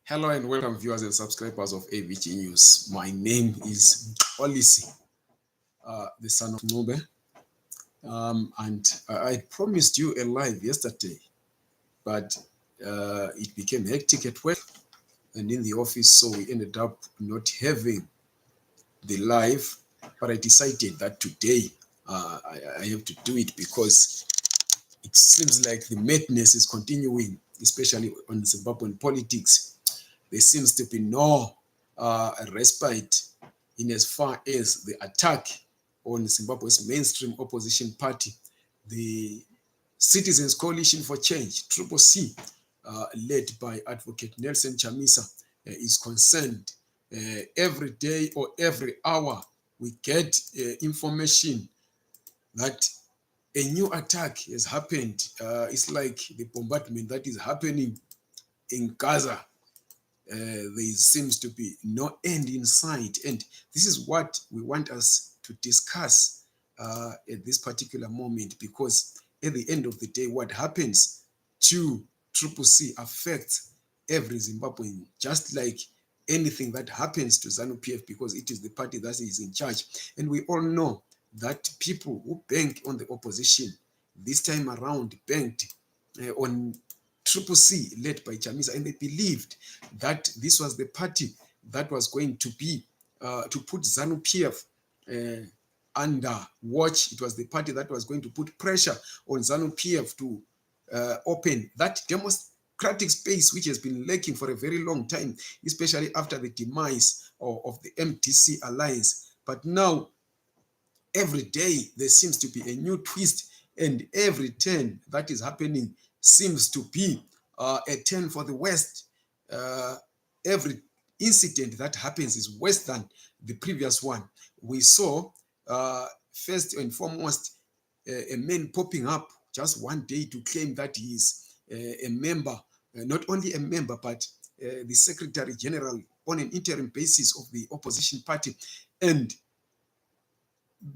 Hello and welcome viewers and subscribers of AVG News. My name is Olisi, the son of Nobe. And I promised you a live yesterday, but it became hectic at work and in the office, so we ended up not having the live. But I decided that today I have to do it because it seems like the madness is continuing, especially on Zimbabwean politics. There seems to be no respite in as far as the attack on Zimbabwe's mainstream opposition party, the Citizens Coalition for Change, Triple C, led by Advocate Nelson Chamisa, is concerned. Every day or every hour, we get information that a new attack has happened. It's like the bombardment that is happening in Gaza. There seems to be no end in sight. And this is what we want us to discuss at this particular moment, because at the end of the day, what happens to Triple C affects every Zimbabwean, just like anything that happens to ZANU-PF, because it is the party that is in charge. And we all know that people who bank on the opposition this time around banked on Triple C, led by Chamisa, and they believed that this was the party that was going to be to put ZANU-PF under watch. It was the party that was going to put pressure on ZANU-PF to open that democratic space which has been lacking for a very long time, especially after the demise of the MDC alliance. But now, every day, there seems to be a new twist, and every turn that is happening seems to be a turn for the West. Every incident that happens is worse than the previous one. We saw, first and foremost, a man popping up just one day to claim that he is a member, not only a member, but the Secretary General on an interim basis of the opposition party. And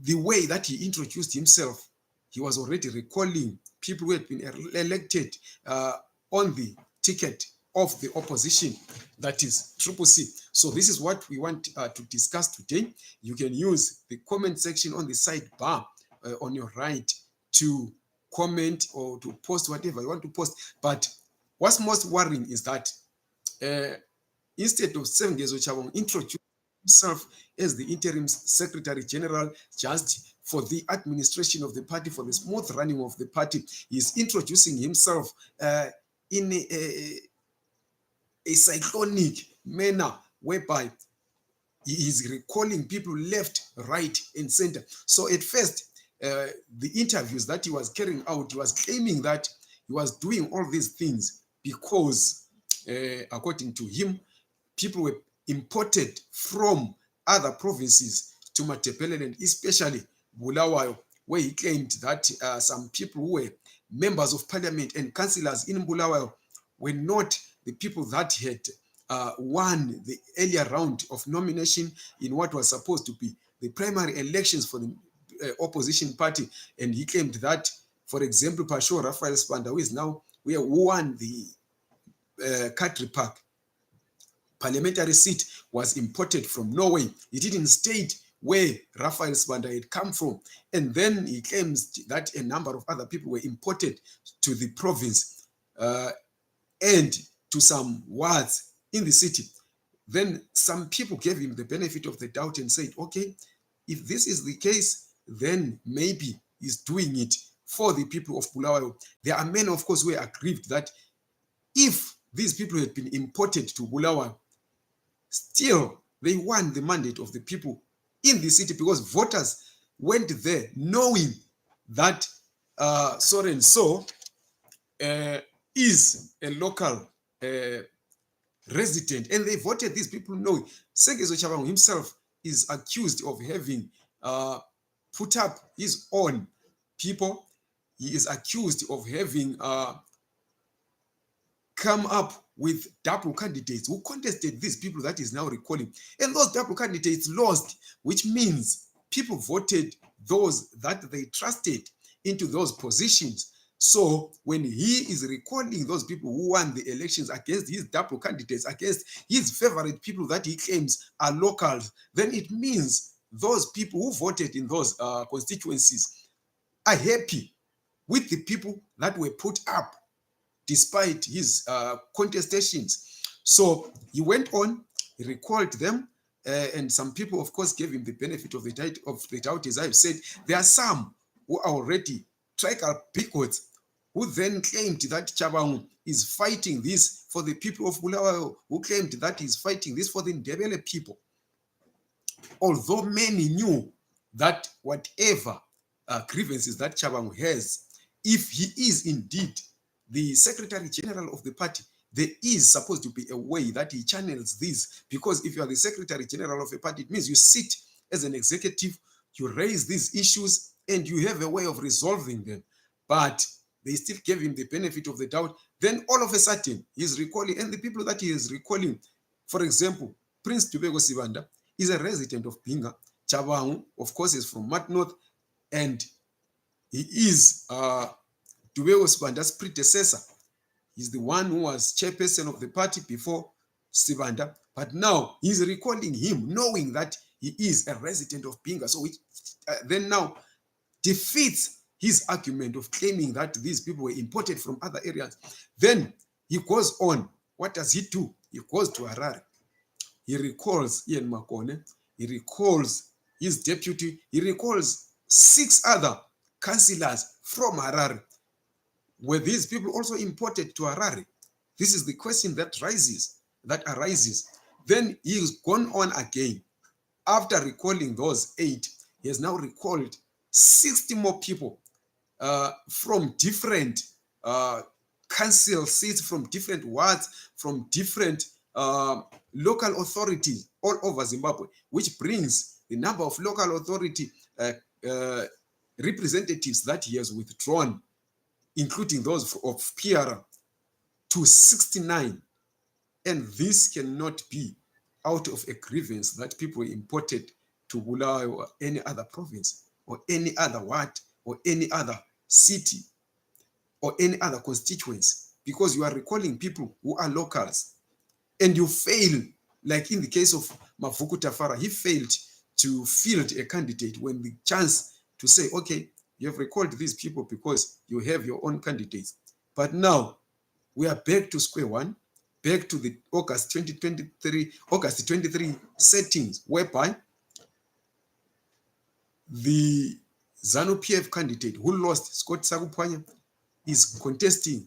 the way that he introduced himself, he was already recalling people who had been elected on the ticket of the opposition, that is Triple C. So this is what we want to discuss today. You can use the comment section on the sidebar on your right to comment or to post whatever you want to post. But what's most worrying is that instead of Sengezo Chabong introducing himself as the interim secretary general just for the administration of the party, for the smooth running of the party, he's introducing himself in a cyclonic manner whereby he is recalling people left, right, and center. So at first, the interviews that he was carrying out, he was claiming that he was doing all these things because, according to him, people were imported from other provinces to Matebeleland, especially Bulawayo, where he claimed that some people who were members of parliament and councillors in Bulawayo were not the people that had won the earlier round of nomination in what was supposed to be the primary elections for the opposition party. And he claimed that, for example, Pasho Raphael Spanda, who won the Katri Park parliamentary seat, was imported from Norway. He didn't state where Raphael Spanda had come from. And then he claims that a number of other people were imported to the province and to some wards in the city. Then some people gave him the benefit of the doubt and said, okay, if this is the case, then maybe he's doing it for the people of Bulawayo. There are many, of course, who are aggrieved that if these people had been imported to Bulawayo, still they won the mandate of the people in the city, because voters went there knowing that so and so is a local resident, and they voted these people knowing. Sengezo Chabang himself is accused of having put up his own people. He is accused of having come up with double candidates who contested these people that is now recalling. And those double candidates lost, which means people voted those that they trusted into those positions. So when he is recalling those people who won the elections against his double candidates, against his favorite people that he claims are locals, then it means those people who voted in those constituencies are happy with the people that were put up despite his contestations. So he went on, he recalled them, and some people, of course, gave him the benefit of the doubt. As I've said, there are some who are already tribal bigots who then claimed that Chabangu is fighting this for the people of Bulawayo, who claimed that he's fighting this for the Ndebele people. Although many knew that whatever grievances that Chabangu has, if he is indeed the Secretary General of the party, there is supposed to be a way that he channels this. Because if you are the Secretary General of a party, it means you sit as an executive, you raise these issues, and you have a way of resolving them. But they still gave him the benefit of the doubt. Then all of a sudden, he's recalling, and the people that he is recalling, for example, Prince Tubego Sibanda is a resident of Pinga. Chabangu, of course, is from Mat North, and he is Tubego Sibanda's predecessor. He's the one who was chairperson of the party before Sibanda, but now he's recalling him, knowing that he is a resident of Pinga. So which then now defeats his argument of claiming that these people were imported from other areas. Then he goes on. What does he do? He goes to Harare. He recalls Ian Makone. He recalls his deputy. He recalls 6 other councillors from Harare. Were these people also imported to Harare? This is the question that arises. Then he's gone on again. After recalling those 8, he has now recalled 60 more people from different council seats, from different wards, from different local authorities all over Zimbabwe, which brings the number of local authority representatives that he has withdrawn, including those of Piara, to 69. And this cannot be out of a grievance that people imported to Bulawayo or any other province or any other ward or any other city or any other constituency, because you are recalling people who are locals. And you fail, like in the case of Mavuku Tafara, he failed to field a candidate when the chance to say, okay, you have recalled these people because you have your own candidates. But now we are back to square one, back to the August 23 settings, whereby the ZANU-PF candidate who lost, Scott Sakupanya, is contesting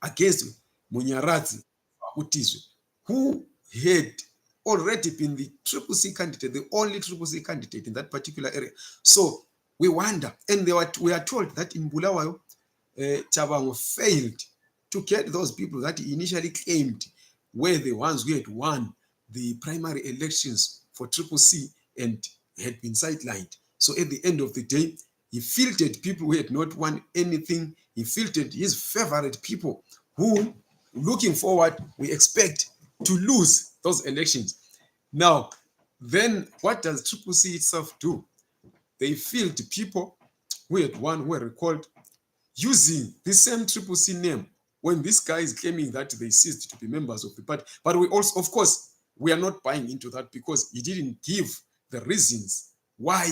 against Munyaradzi Utizwe, who had already been the Triple C candidate, the only Triple C candidate in that particular area. So we wonder, and we are told that in Bulawayo, Chabangu failed to get those people that he initially claimed were the ones who had won the primary elections for Triple C and had been sidelined. So at the end of the day, he filtered people who had not won anything. He filtered his favorite people who, looking forward, we expect to lose those elections. Now, then what does Triple C itself do? They filter people who had won, who were recalled, using the same Triple C name when this guy is claiming that they ceased to be members of the party. But we also, of course, we are not buying into that because he didn't give the reasons why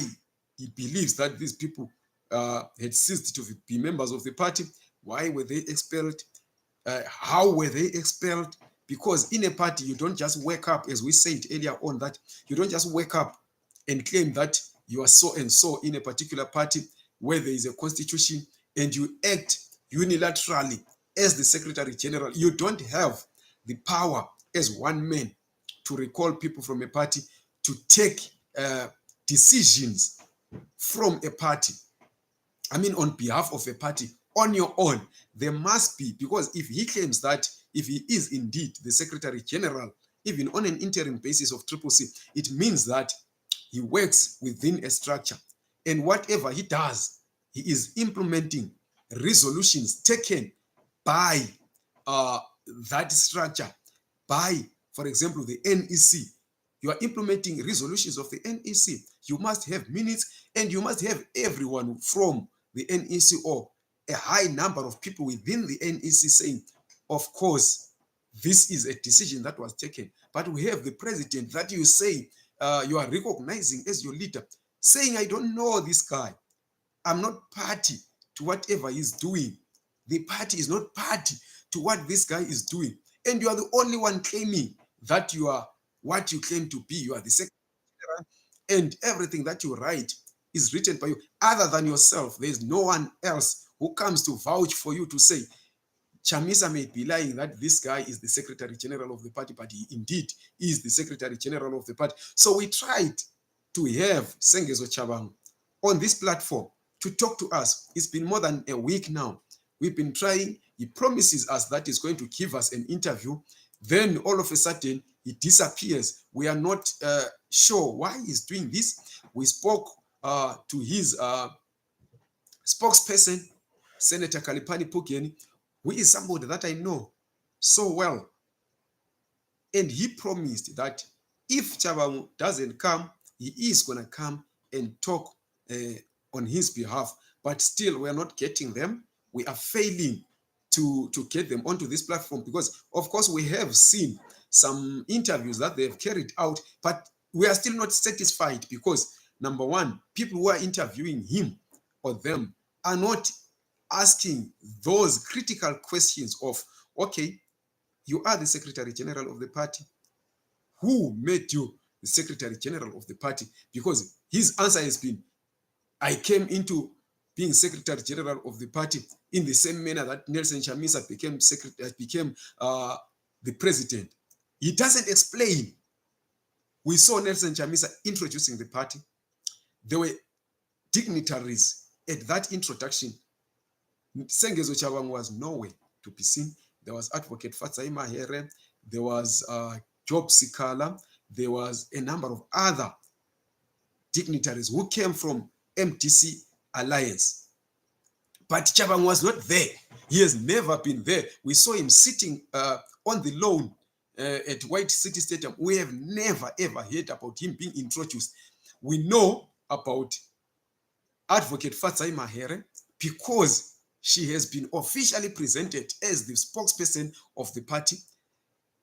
he believes that these people had ceased to be members of the party. Why were they expelled? How were they expelled? Because in a party, you don't just wake up, as we said earlier on, that you don't just wake up and claim that you are so and so in a particular party where there is a constitution and you act unilaterally as the Secretary General. You don't have the power as one man to recall people from a party, to take decisions from a party. I mean, on behalf of a party, on your own. There must be, because if he claims that, if he is indeed the Secretary General, even on an interim basis of Triple C, it means that he works within a structure. And whatever he does, he is implementing resolutions taken by that structure, by, for example, the NEC. You are implementing resolutions of the NEC. You must have minutes, and you must have everyone from the NEC or a high number of people within the NEC saying, of course, this is a decision that was taken. But we have the president that you say you are recognizing as your leader, saying, I don't know this guy. I'm not party to whatever he's doing. The party is not party to what this guy is doing. And you are the only one claiming that you are what you claim to be. You are the secretary, and everything that you write is written by you. Other than yourself, there is no one else who comes to vouch for you to say, Chamisa may be lying that this guy is the Secretary General of the party, but he indeed is the Secretary General of the party. So we tried to have Sengezo Chabang on this platform to talk to us. It's been more than a week now. We've been trying. He promises us that he's going to give us an interview. Then all of a sudden, he disappears. We are not sure why he's doing this. We spoke to his spokesperson, Senator Kalipani Pugeni, who is somebody that I know so well. And he promised that if Chabang doesn't come, he is going to come and talk on his behalf. But still, we are not getting them. We are failing to get them onto this platform because, of course, we have seen some interviews that they've carried out, but we are still not satisfied because, number one, people who are interviewing him or them are not asking those critical questions of, okay, you are the Secretary General of the party. Who made you the Secretary General of the party? Because his answer has been, I came into being Secretary General of the party in the same manner that Nelson Chamisa became the president. He doesn't explain. We saw Nelson Chamisa introducing the party. There were dignitaries at that introduction. Sengezo Chabang was nowhere to be seen. There was Advocate Fatsai Mahere. There was Job Sikala. There was a number of other dignitaries who came from MTC Alliance. But Chabang was not there. He has never been there. We saw him sitting on the lawn at White City Stadium. We have never, ever heard about him being introduced. We know about Advocate Fatsai Mahere because she has been officially presented as the spokesperson of the party.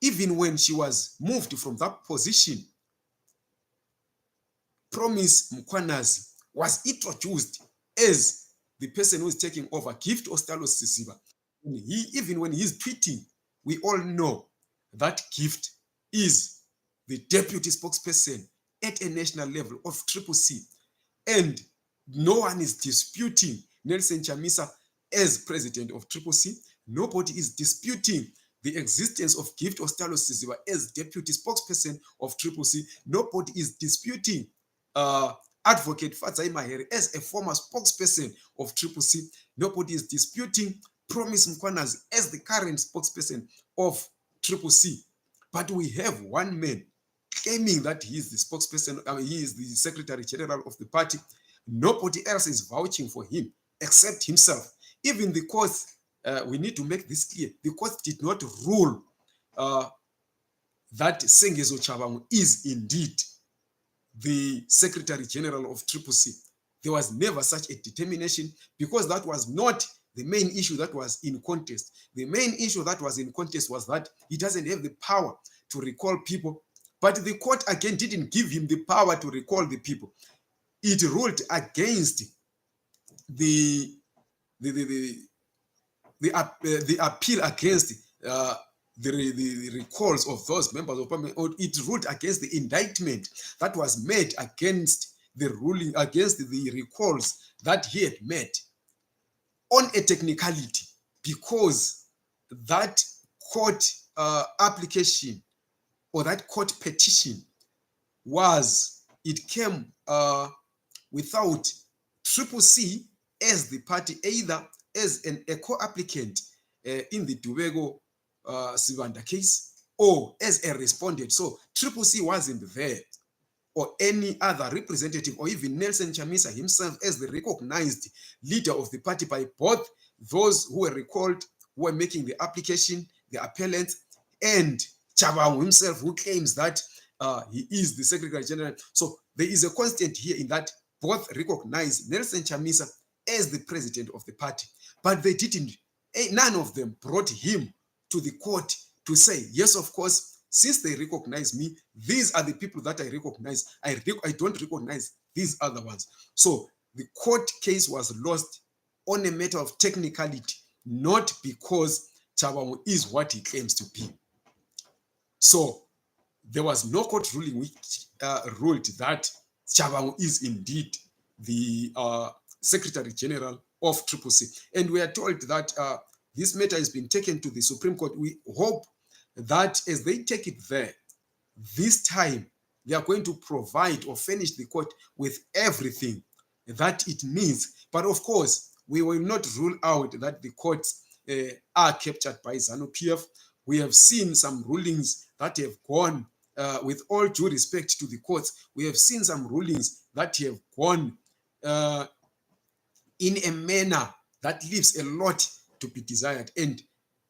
Even when she was moved from that position, Promise Mkwanazi was introduced as the person who is taking over, Gift Ostalos Sisiba. Even when he's tweeting, we all know that Gift is the deputy spokesperson at a national level of Triple C. And no one is disputing Nelson Chamisa as president of Triple C. Nobody is disputing the existence of Gift Ostalos Sisiba as deputy spokesperson of Triple C. Nobody is disputing Advocate Fatsai Mahere as a former spokesperson of Triple C. Nobody is disputing Promise Mkwanazi as the current spokesperson of Triple C. But we have one man claiming that he is the spokesperson, he is the Secretary General of the party. Nobody else is vouching for him except himself. Even the court, we need to make this clear, the court did not rule that Sengezo Chabang is indeed the Secretary General of Triple C. There was never such a determination because that was not the main issue that was in contest. The main issue that was in contest was that he doesn't have the power to recall people, but the court again didn't give him the power to recall the people. It ruled against the appeal against the recalls of those members of parliament, or it ruled against the indictment that was made against the ruling, against the recalls that he had made on a technicality, because that court application or that court petition came without Triple C as the party, either as a co-applicant in the Dubego Sibanda case or as a respondent. So Triple C wasn't there, or any other representative, or even Nelson Chamisa himself as the recognized leader of the party by both those who were recalled, who were making the application, the appellant, and Chabang himself, who claims that he is the Secretary General. So there is a constant here in that both recognize Nelson Chamisa as the president of the party, but they didn't. None of them brought him to the court to say, yes, of course, since they recognize me, these are the people that I recognize. I don't recognize these other ones. So the court case was lost on a matter of technicality, not because Chabangu is what he claims to be. So there was no court ruling which ruled that Chabangu is indeed the Secretary General of CCC. And we are told that this matter has been taken to the Supreme Court. We hope that as they take it there, this time they are going to provide or furnish the court with everything that it needs. But of course, we will not rule out that the courts are captured by ZANU-PF. We have seen some rulings that have gone, with all due respect to the courts, we have seen some rulings that have gone in a manner that leaves a lot to be desired.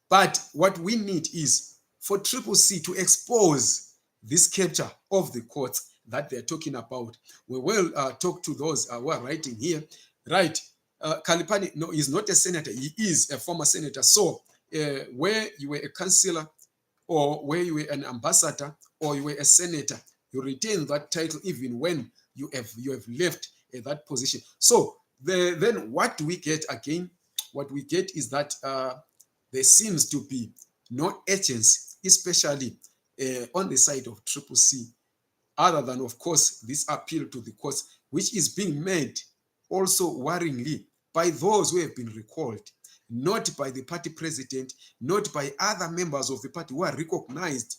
But what we need is for CCC to expose this capture of the courts that they're talking about. We will talk to those who are writing here. Right, Kalipani, no, he's not a senator. He is a former senator. So where you were a councillor, or where you were an ambassador, or you were a senator, you retain that title even when you have left that position. So then what do we get again? What we get is that there seems to be no urgency, especially on the side of CCC, other than, of course, this appeal to the courts, which is being made also worryingly by those who have been recalled, not by the party president, not by other members of the party who are recognized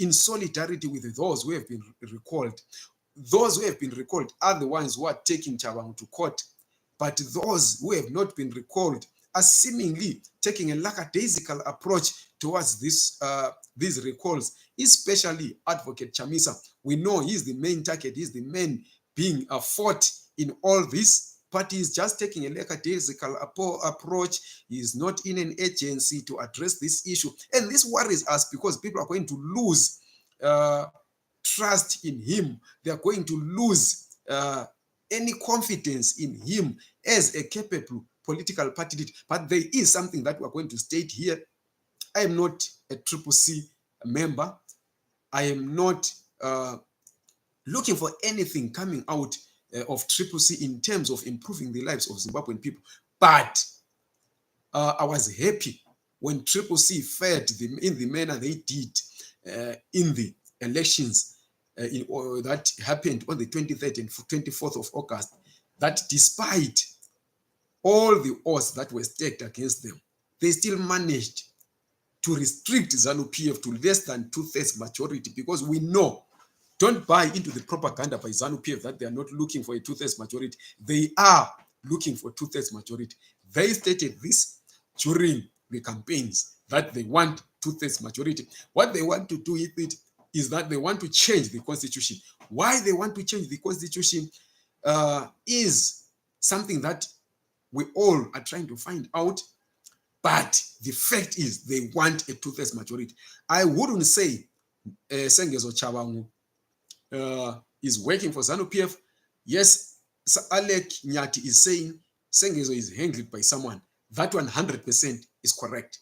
in solidarity with those who have been recalled. Those who have been recalled are the ones who are taking Chabangu to court, but those who have not been recalled are seemingly taking a lackadaisical approach towards these recalls, especially Advocate Chamisa. We know he's the main target, he's the man being fought in all this. But he's just taking a lackadaisical approach. He's not in an agency to address this issue. And this worries us because people are going to lose trust in him. They are going to lose any confidence in him as a capable political party leader. But there is something that we're going to state here. I am not a CCC member. I am not looking for anything coming out of CCC in terms of improving the lives of Zimbabwean people. But I was happy when CCC fared in the manner they did in the elections that happened on the 23rd and 24th of August, that despite all the odds that were stacked against them, they still managed to restrict ZANU-PF to less than 2/3 majority, because we know, don't buy into the propaganda by ZANU-PF that they are not looking for a 2/3 majority. They are looking for 2/3 majority. They stated this during the campaigns that they want 2/3 majority. What they want to do with it is that they want to change the constitution. Why they want to change the constitution is something that we all are trying to find out. But the fact is they want a 2/3 majority. I wouldn't say Sengezo Chabangu is working for ZANU-PF. Yes, Alec Nyati is saying Sengezo is handled by someone. That 100% is correct.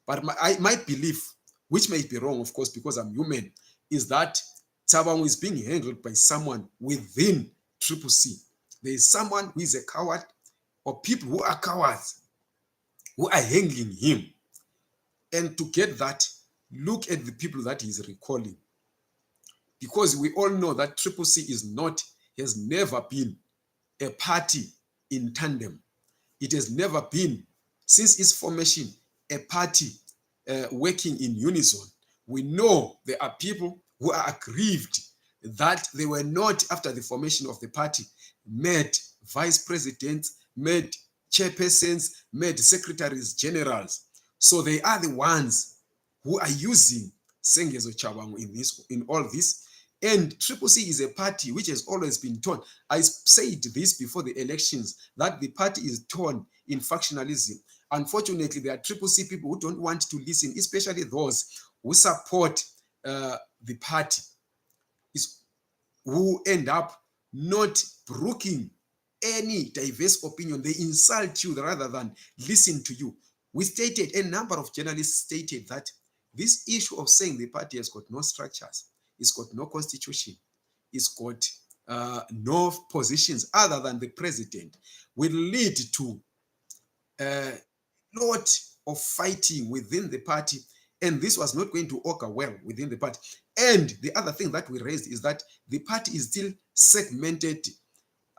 But my belief, which may be wrong, of course, because I'm human, is that Chabangu is being handled by someone within CCC. There is someone who is a coward, or people who are cowards, who are handling him. And to get that, look at the people that he's recalling. Because we all know that CCC has never been a party in tandem. It has never been, since its formation, a party working in unison. We know there are people who are aggrieved that they were not, after the formation of the party, made vice presidents, made chairpersons, made secretaries generals. So they are the ones who are using Sengezo Chabangu in all this. And CCC is a party which has always been torn. I said this before the elections, that the party is torn in factionalism. Unfortunately, there are CCC people who don't want to listen, especially those who support the party, who end up not brooking any diverse opinion. They insult you rather than listen to you. We stated, a number of journalists stated that this issue of saying the party has got no structures, it's got no constitution, it's got no positions other than the president, will lead to a lot of fighting within the party. And this was not going to augur well within the party. And the other thing that we raised is that the party is still segmented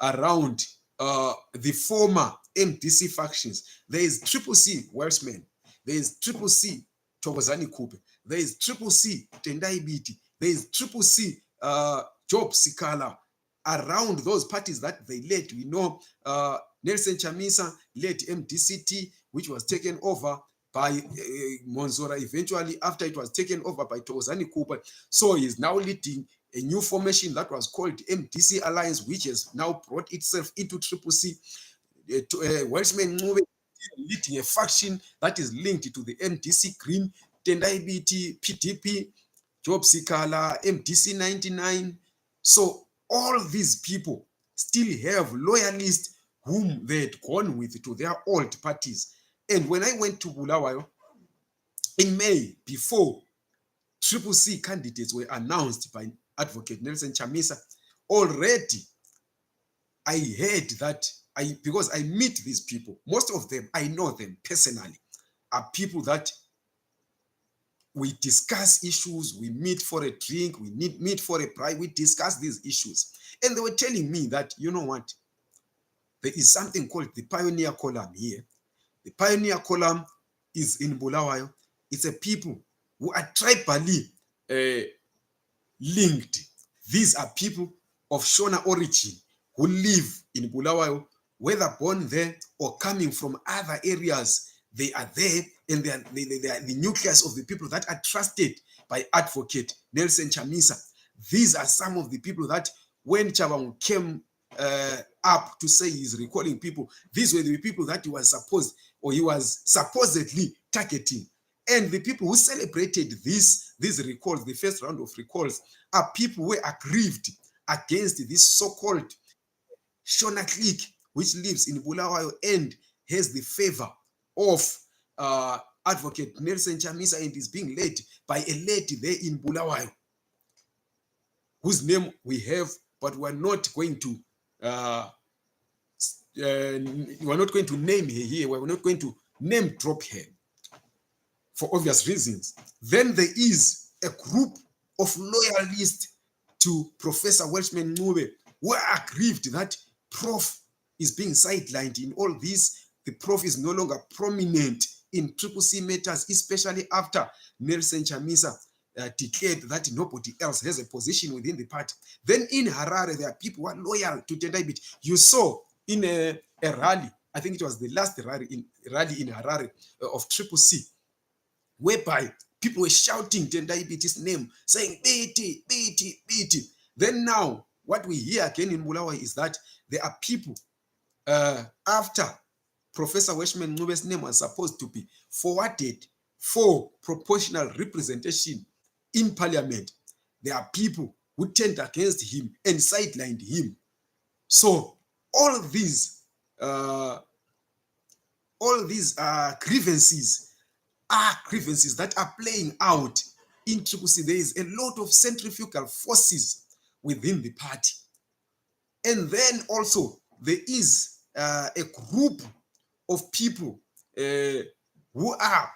around the former MDC factions. There is Triple C Welshman, there is Triple C Thokozani Kupe, there is Triple C Tendai Biti, there is Triple C Job Sikala. Around those parties that they led, we know Nelson Chamisa led MDCT, which was taken over by Monzora eventually after it was taken over by Thokozani Kupe. So he is now leading a new formation that was called MDC Alliance, which has now brought itself into Triple C. Welshman Ncube leading a faction that is linked to the MDC Green, Tendai Biti, PDP, Job Sikala, MDC 99. So all these people still have loyalists whom they had gone with to their old parties. And when I went to Bulawayo in May, before Triple C candidates were announced by Advocate Nelson Chamisa, already I heard that, because I meet these people, most of them, I know them personally, are people that we discuss issues, we meet for a drink, we meet for a pie, we discuss these issues. And they were telling me that, you know what, there is something called the Pioneer Column here. The Pioneer Column is in Bulawayo. It's a people who are tribally linked. These are people of Shona origin who live in Bulawayo, whether born there or coming from other areas. They are there, and they are the nucleus of the people that are trusted by Advocate Nelson Chamisa. These are some of the people that when Chabang came up to say he's recalling people, these were the people that he was supposedly targeting. And the people who celebrated these recalls, the first round of recalls, are people who were aggrieved against this so-called Shona clique, which lives in Bulawayo and has the favor of Advocate Nelson Chamisa and is being led by a lady there in Bulawayo, whose name we have, but we're not going to name her here. We're not going to name drop her for obvious reasons. Then there is a group of loyalists to Professor Welshman Ncube who are aggrieved that Prof is being sidelined in all this. The Prof is no longer prominent in Triple C matters, especially after Nelson Chamisa declared that nobody else has a position within the party. Then in Harare, there are people who are loyal to Tendai Biti. You saw in a rally, I think it was the last rally in Harare of Triple C, whereby people were shouting Tendai Biti's name, saying Biti, Biti, Biti. Then now, what we hear again in Bulawayo is that there are people after Professor Welshman Ncube's name was supposed to be forwarded for proportional representation in parliament. There are people who turned against him and sidelined him. So all these grievances are grievances that are playing out in Triple C. There is a lot of centrifugal forces within the party. And then also there is a group of people who are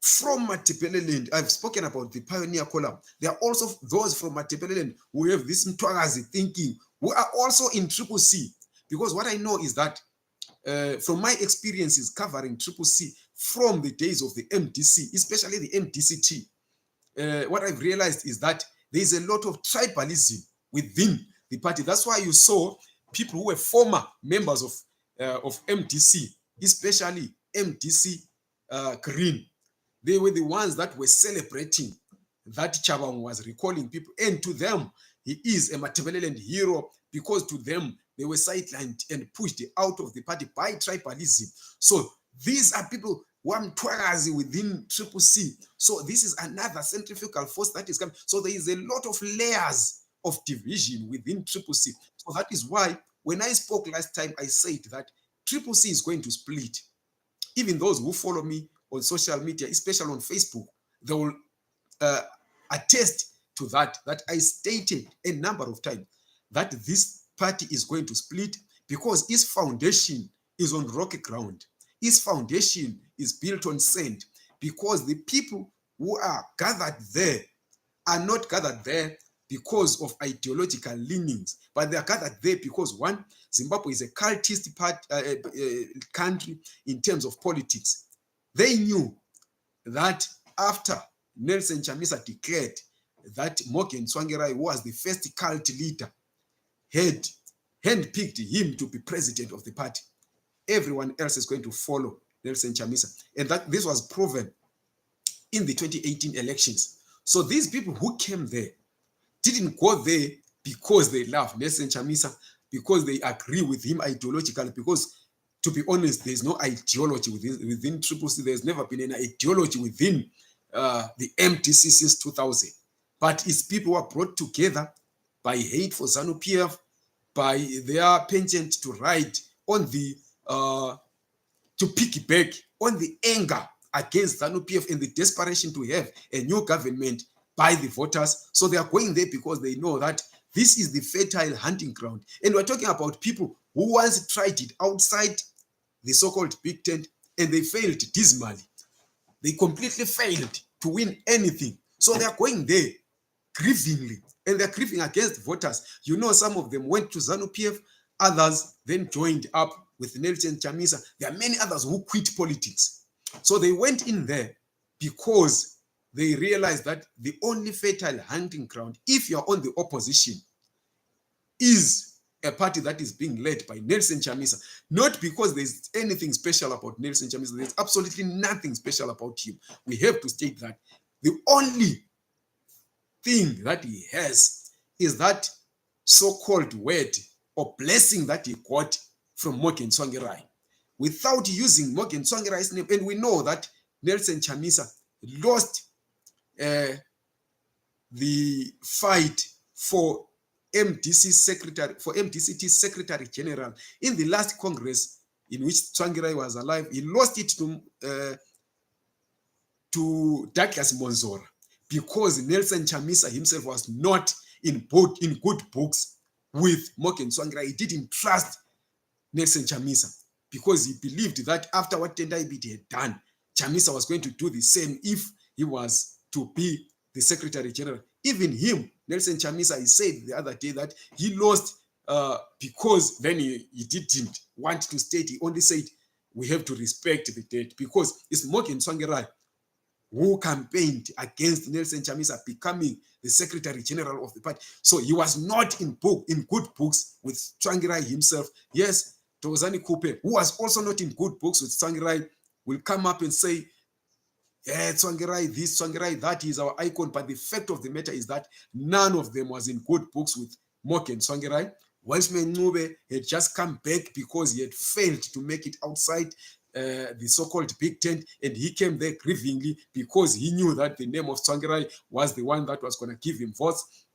from Matipeleland. I've spoken about the Pioneer Column. There are also those from Matipeleland who have this Mtwagazi thinking, who are also in Triple C. Because what I know is that from my experiences covering Triple C from the days of the MDC, especially the MDCT, what I've realized is that there is a lot of tribalism within the party. That's why you saw people who were former members of MDC, especially MDC Green. They were the ones that were celebrating that Chabang was recalling people. And to them, he is a Matipeleland hero, because to them, they were sidelined and pushed out of the party by tribalism. So these are people who are Mtwagazi within Triple C. So this is another centrifugal force that is coming. So there is a lot of layers of division within Triple C. So that is why When I spoke last time, I said that Triple C is going to split. Even those who follow me on social media, especially on Facebook, they will uh, attest to that I stated a number of times that this party is going to split because its foundation is on rocky ground. Its foundation is built on sand because the people who are gathered there are not gathered there because of ideological leanings, but they are gathered there because one, Zimbabwe is a cultist country in terms of politics. They knew that after Nelson Chamisa declared that Morgan Tsvangirai was the first cult leader, had handpicked him to be president of the party, everyone else is going to follow Nelson Chamisa. And that this was proven in the 2018 elections. So these people who came there didn't go there because they love Nelson Chamisa, because they agree with him ideologically, because to be honest, there's no ideology within Triple C. There's never been an ideology within the MTC since 2000. But it's people who are brought together by hate for ZANU-PF, by their penchant to ride on the, to piggyback on the anger against ZANU-PF and the desperation to have a new government by the voters. So they are going there because they know that this is the fertile hunting ground. And we're talking about people who once tried it outside the so-called big tent and they failed dismally. They completely failed to win anything. So they are going there grievingly, and they're grieving against voters. You know, some of them went to ZANU-PF, others then joined up with Nelson Chamisa. There are many others who quit politics. So they went in there because they realized that the only fertile hunting ground, if you're on the opposition, is a party that is being led by Nelson Chamisa. Not because there's anything special about Nelson Chamisa. There's absolutely nothing special about him. We have to state that. The only thing that he has is that so-called word or blessing that he got from Morgan Tsvangirai. Without using Morgan Tsvangirai's name, and we know that Nelson Chamisa lost the fight for MDCT Secretary General in the last Congress in which Tsvangirai was alive. He lost it to Douglas Monzora because Nelson Chamisa himself was not in good books with Morgan Tsvangirai. He didn't trust Nelson Chamisa because he believed that after what Tendai Biti had done, Chamisa was going to do the same if he was to be the Secretary General. Even him, Nelson Chamisa, he said the other day that he lost because then he didn't want to state. He only said, we have to respect the date because it's Morgan Tsvangirai who campaigned against Nelson Chamisa becoming the Secretary General of the party. So he was not in good books with Tsvangirai himself. Yes, Thokozani Kupe, who was also not in good books with Tsvangirai, will come up and say, yeah, Tsvangirai this, Tsvangirai that is our icon. But the fact of the matter is that none of them was in good books with Morgan Tsvangirai. Welshman Ncube had just come back because he had failed to make it outside the so-called big tent, and he came there grievingly because he knew that the name of Tsvangirai was the one that was going to give him votes.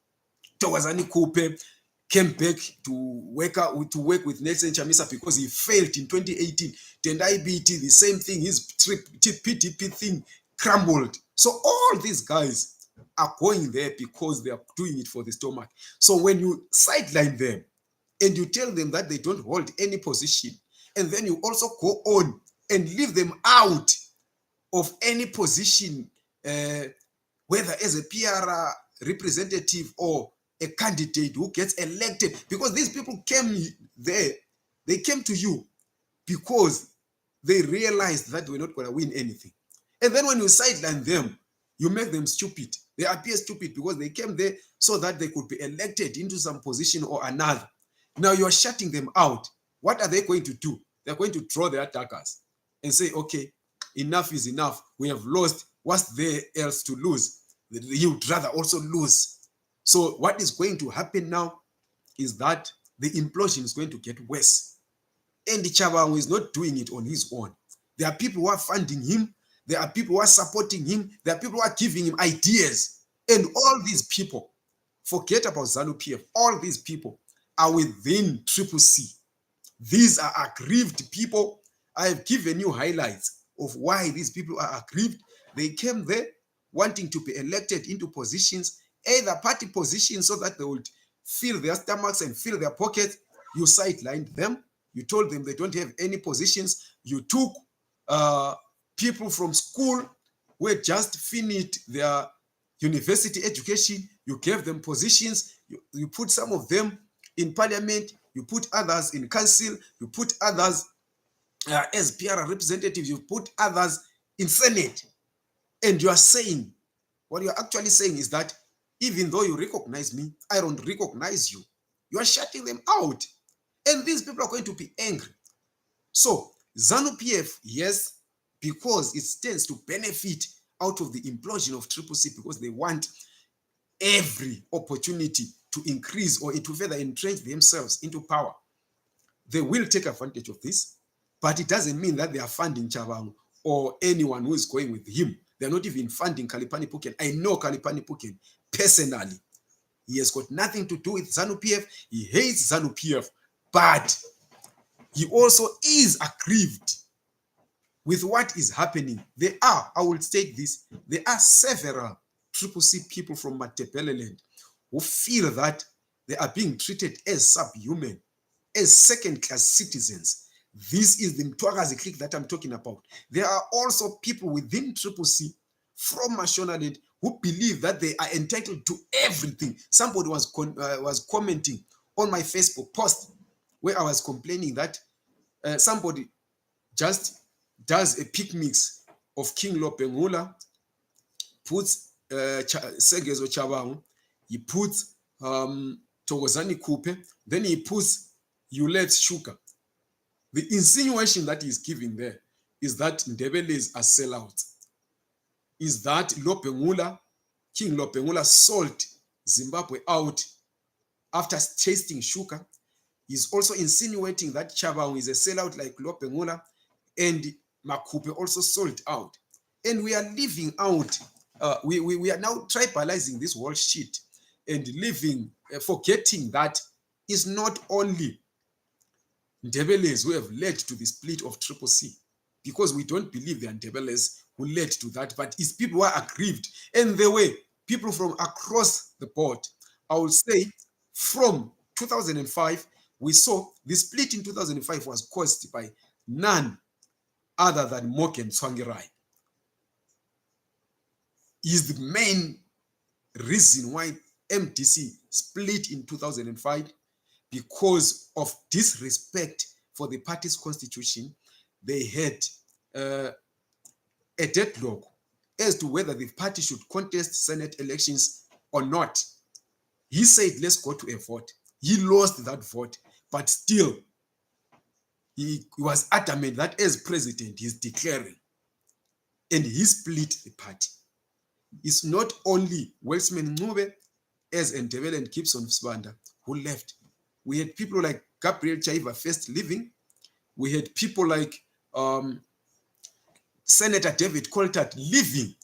Thokozani Kupe came back to work with Nelson Chamisa because he failed in 2018. Tendai Biti, the same thing, his PDP thing crumbled. So all these guys are going there because they are doing it for the stomach. So when you sideline them and you tell them that they don't hold any position, and then you also go on and leave them out of any position, whether as a PR representative or a candidate who gets elected, because these people came there, they came to you because they realized that we're not going to win anything. And then when you sideline them, you make them stupid. They appear stupid because they came there so that they could be elected into some position or another. Now you're shutting them out. What are they going to do? They're going to draw their daggers and say, okay, enough is enough. We have lost. What's there else to lose? You'd rather also lose. So what is going to happen now is that the implosion is going to get worse. And Chabangu is not doing it on his own. There are people who are funding him. There are people who are supporting him. There are people who are giving him ideas. And all these people, forget about ZANU-PF, all these people are within Triple C. These are aggrieved people. I have given you highlights of why these people are aggrieved. They came there wanting to be elected into positions, either party positions, so that they would fill their stomachs and fill their pockets. You sidelined them. You told them they don't have any positions. You took people from school who had just finished their university education. You gave them positions. You put some of them in parliament. You put others in council. You put others as PR representatives. You put others in Senate. And you are saying, what you're actually saying is that even though you recognize me, I don't recognize you. You are shutting them out. And these people are going to be angry. So ZANU-PF, yes, because it stands to benefit out of the implosion of Triple C, because they want every opportunity to increase or to further entrench themselves into power. They will take advantage of this, but it doesn't mean that they are funding Chabangu or anyone who is going with him. They're not even funding Kalipani Puken. I know Kalipani Puken personally. He has got nothing to do with ZANU-PF. He hates ZANU-PF, but he also is aggrieved with what is happening. I will state this, there are several Triple C people from Matebeleland who feel that they are being treated as subhuman, as second-class citizens. This is the Mtwagazi clique that I'm talking about. There are also people within Triple C from Mashonaland who believe that they are entitled to everything. Somebody was commenting on my Facebook post where I was complaining that somebody just does a pick mix of King Lopengula, puts Segezo Chabangu, he puts Togozani Kupe, then he puts Yulet Shuka. The insinuation that he's giving there is that Ndebeles are sellouts. Is that King Lopengula sold Zimbabwe out after tasting Shuka. He's also insinuating that Chabangu is a sellout like Lopengula, and Makupe also sold out. And we are leaving out, we are now tribalizing this whole shit and forgetting that it's not only Ndebeles who have led to the split of Triple C, because we don't believe they are Ndebeles who led to that, but it's people who are aggrieved. And there were people from across the board. I will say from 2005, we saw the split in 2005 was caused by none other than Morgan Tsvangirai. Is the main reason why MDC split in 2005, because of disrespect for the party's constitution. They had a deadlock as to whether the party should contest Senate elections or not. He said, let's go to a vote. He lost that vote, but still, he was adamant that as president, he's declaring. And he split the party. It's not only Welsman Ncube as Ndebele and Gibson Sibanda who left. We had people like Gabriel Chaiva first leaving. We had people like Senator David Coltart leaving.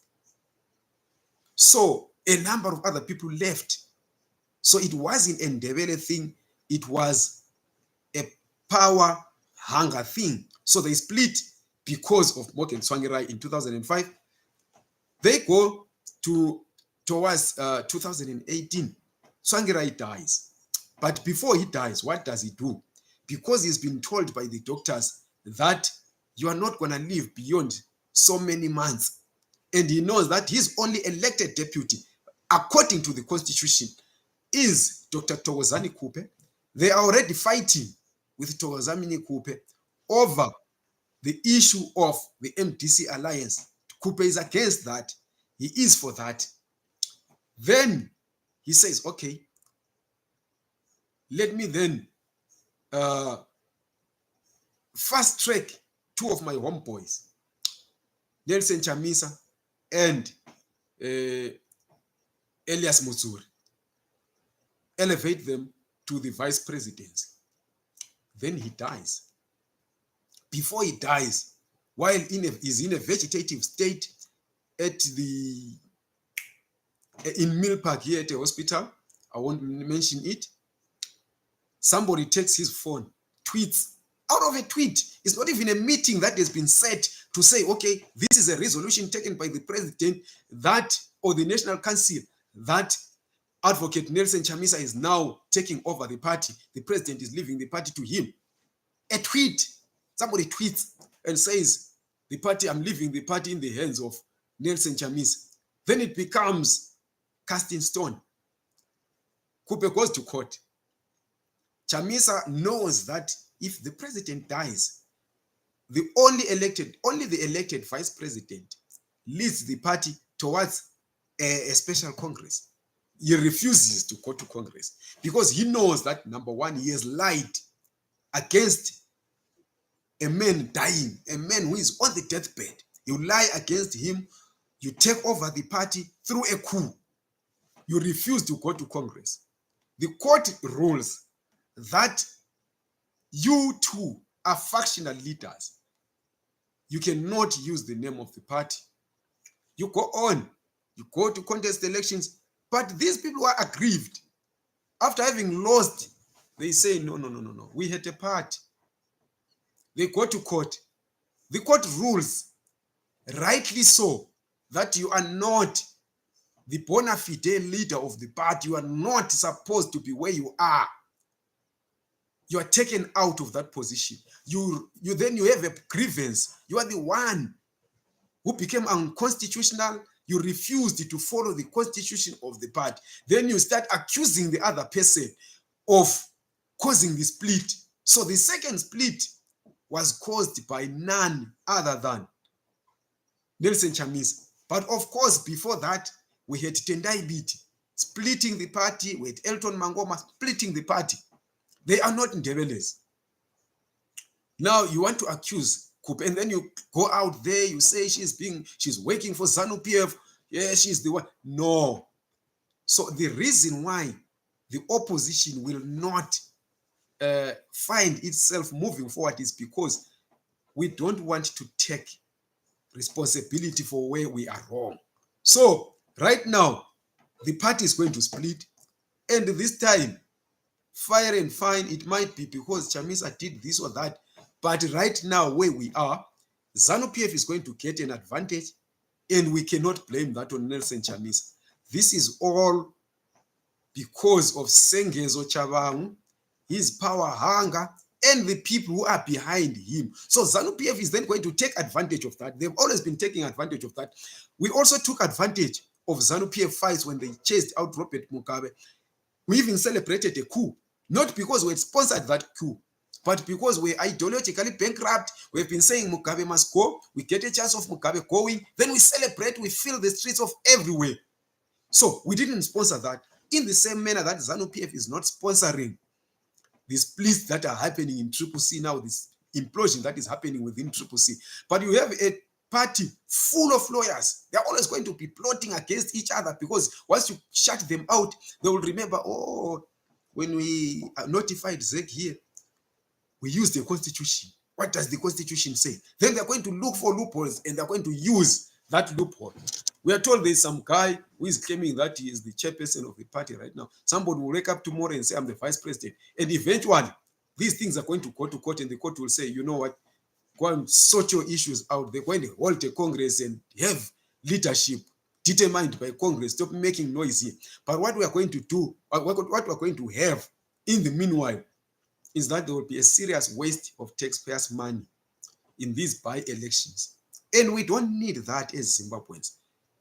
So a number of other people left. So it wasn't a Ndebele thing. It was a power hunger thing. So they split because of Morgan Tsvangirai in 2005. They go towards 2018. Tsvangirai dies. But before he dies, what does he do? Because he's been told by the doctors that you are not going to live beyond so many months. And he knows that his only elected deputy, according to the constitution, is Dr. Thokozani Kupe. They are already fighting with Thokozani Kupe over the issue of the MDC alliance. Kupe is against that. He is for that. Then he says, okay, let me then fast track two of my homeboys, Nelson Chamisa and Elias Mutsuri, elevate them to the vice presidency. Then he dies. Before he dies, while he's in a vegetative state in Mill Park here at the hospital, I won't mention it, Somebody takes his phone, tweets out of a tweet. It's not even a meeting that has been set to say, okay, this is a resolution taken by the president that, or the National Council, that Advocate Nelson Chamisa is now taking over the party. The president is leaving the party to him. A tweet. Somebody tweets and says, the party, I'm leaving the party in the hands of Nelson Chamisa. Then it becomes cast in stone. Kupe goes to court. Chamisa knows that if the president dies, only the elected vice president leads the party towards a special Congress. He refuses to go to Congress because he knows that, number one, he has lied against a man dying, a man who is on the deathbed. You lie against him, you take over the party through a coup. You refuse to go to Congress. The court rules that you too are factional leaders. You cannot use the name of the party. You go on, you go to contest elections, but these people are aggrieved. After having lost, they say, no, we had a party. They go to court. The court rules, rightly so, that you are not the bona fide leader of the party. You are not supposed to be where you are. You are taken out of that position. You have a grievance. You are the one who became unconstitutional. You refused to follow the constitution of the party. Then you start accusing the other person of causing the split. So the second split was caused by none other than Nelson Chamisa. But of course, before that, we had Tendai Biti splitting the party. We had Elton Mangoma splitting the party. They are not Ndebeles. Now you want to accuse Kupe, and then you go out there, you say she's working for ZANU-PF. Yeah, she's the one. No. So the reason why the opposition will not find itself moving forward is because we don't want to take responsibility for where we are wrong. So right now, the party is going to split, and this time, fire and fine, it might be because Chamisa did this or that, but right now where we are, ZANU-PF is going to get an advantage, and we cannot blame that on Nelson Chamisa. This is all because of Sengezo Chabangu, his power hunger, and the people who are behind him. So ZANU-PF is then going to take advantage of that. They've always been taking advantage of that. We also took advantage of ZANU-PF fights when they chased out Robert Mugabe. We even celebrated a coup, not because we had sponsored that coup, but because we're ideologically bankrupt. We've been saying Mugabe must go. We get a chance of Mugabe going. Then we celebrate. We fill the streets of everywhere. So we didn't sponsor that. In the same manner that ZANU-PF is not sponsoring the splits that are happening in Triple C now, this implosion that is happening within Triple C. But you have a party full of lawyers. They're always going to be plotting against each other because once you shut them out, they will remember, oh, when we notified ZEC here, we used the constitution. What does the constitution say? Then they're going to look for loopholes and they're going to use that loophole. We are told there's some guy who is claiming that he is the chairperson of the party right now. Somebody will wake up tomorrow and say, I'm the vice president. And eventually, these things are going to go to court and the court will say, you know what, go and sort your issues out. They're going to hold a Congress and have leadership determined by Congress. Stop making noise here. But what we are going to do, what we are going to have in the meanwhile, is that there will be a serious waste of taxpayers' money in these by-elections. And we don't need that as Zimbabweans.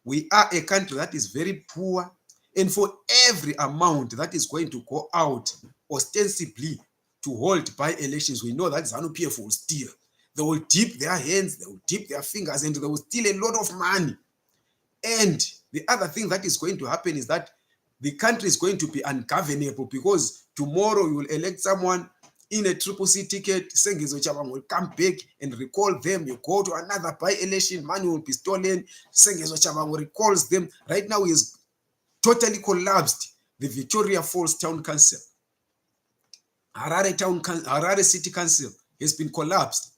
We are a country that is very poor, and for every amount that is going to go out ostensibly to hold by-elections, we know that ZANU-PF will steal. They will dip their hands, they will dip their fingers, and they will steal a lot of money. And the other thing that is going to happen is that the country is going to be ungovernable because tomorrow you will elect someone in a Triple C ticket. Sengezo Chabangu will come back and recall them. You go to another by-election, money will be stolen. Sengezo Chabangu recalls them. Right now, he has totally collapsed the Victoria Falls Town Council. Harare City Council has been collapsed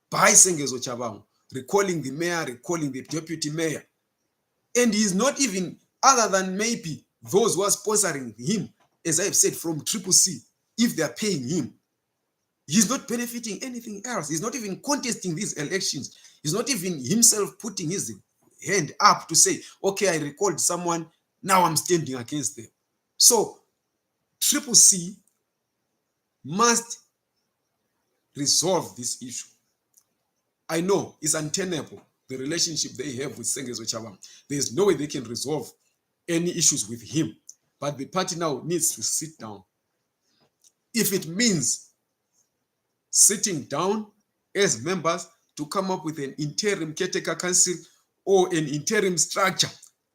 by Sengezo Chabangu, recalling the mayor, recalling the deputy mayor. And he is not even, other than maybe those who are sponsoring him, as I have said, from Triple C, if they are paying him, he's not benefiting anything else. He's not even contesting these elections. He's not even himself putting his hand up to say, okay, I recalled someone, now I'm standing against them. So Triple C must resolve this issue. I know it's untenable, the relationship they have with Sengezo Chabang. There's no way they can resolve any issues with him. But the party now needs to sit down. If it means sitting down as members to come up with an interim caretaker council or an interim structure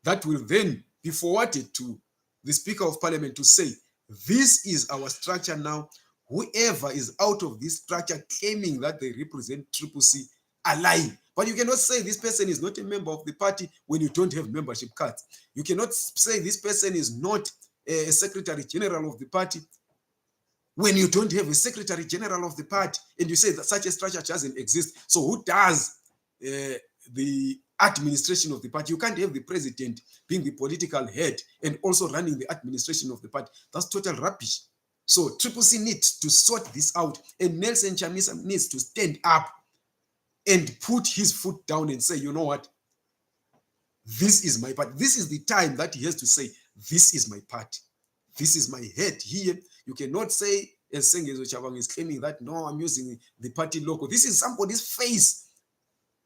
that will then be forwarded to the Speaker of Parliament to say, this is our structure now. Whoever is out of this structure claiming that they represent Triple C are lying. But you cannot say this person is not a member of the party when you don't have membership cards. You cannot say this person is not a secretary general of the party when you don't have a secretary general of the party, and you say that such a structure doesn't exist. So who does the administration of the party? You can't have the president being the political head and also running the administration of the party. That's total rubbish. So Triple C needs to sort this out, and Nelson Chamisa needs to stand up and put his foot down and say, you know what? This is my party. This is the time that he has to say, this is my party. This is my head here. You cannot say, as Sengezo Chabang is claiming that, no, I'm using the party logo. This is somebody's face.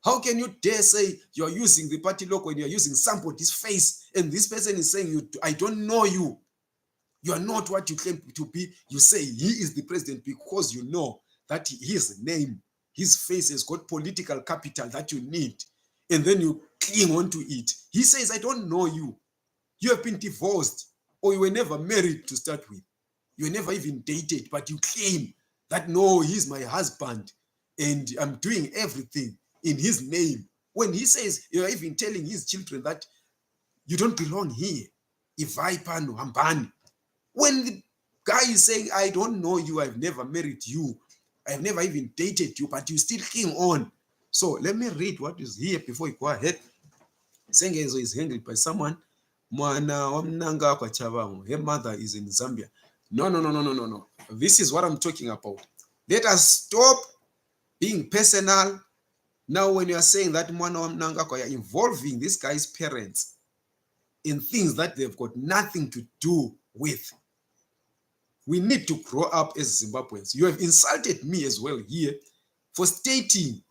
How can you dare say you're using the party logo and you're using somebody's face? And this person is saying, I don't know you. You are not what you claim to be. You say he is the president because you know that his name, his face has got political capital that you need. And then you cling on to it. He says, I don't know you. You have been divorced, or you were never married to start with. You were never even dated, but you claim that, no, he's my husband and I'm doing everything in his name. When he says, you're even telling his children that you don't belong here. Ivaipano, Hambani. When the guy is saying, I don't know you, I've never married you, I've never even dated you, but you still cling on. So let me read what is here before you go ahead. Sengezo is handled by someone. Mwana wamnanga kwa Chabangu. Her mother is in Zambia. No. This is what I'm talking about. Let us stop being personal. Now, when you are saying that Mwana wamnanga kwa, you're involving this guy's parents in things that they've got nothing to do with. We need to grow up as Zimbabweans. You have insulted me as well here for stating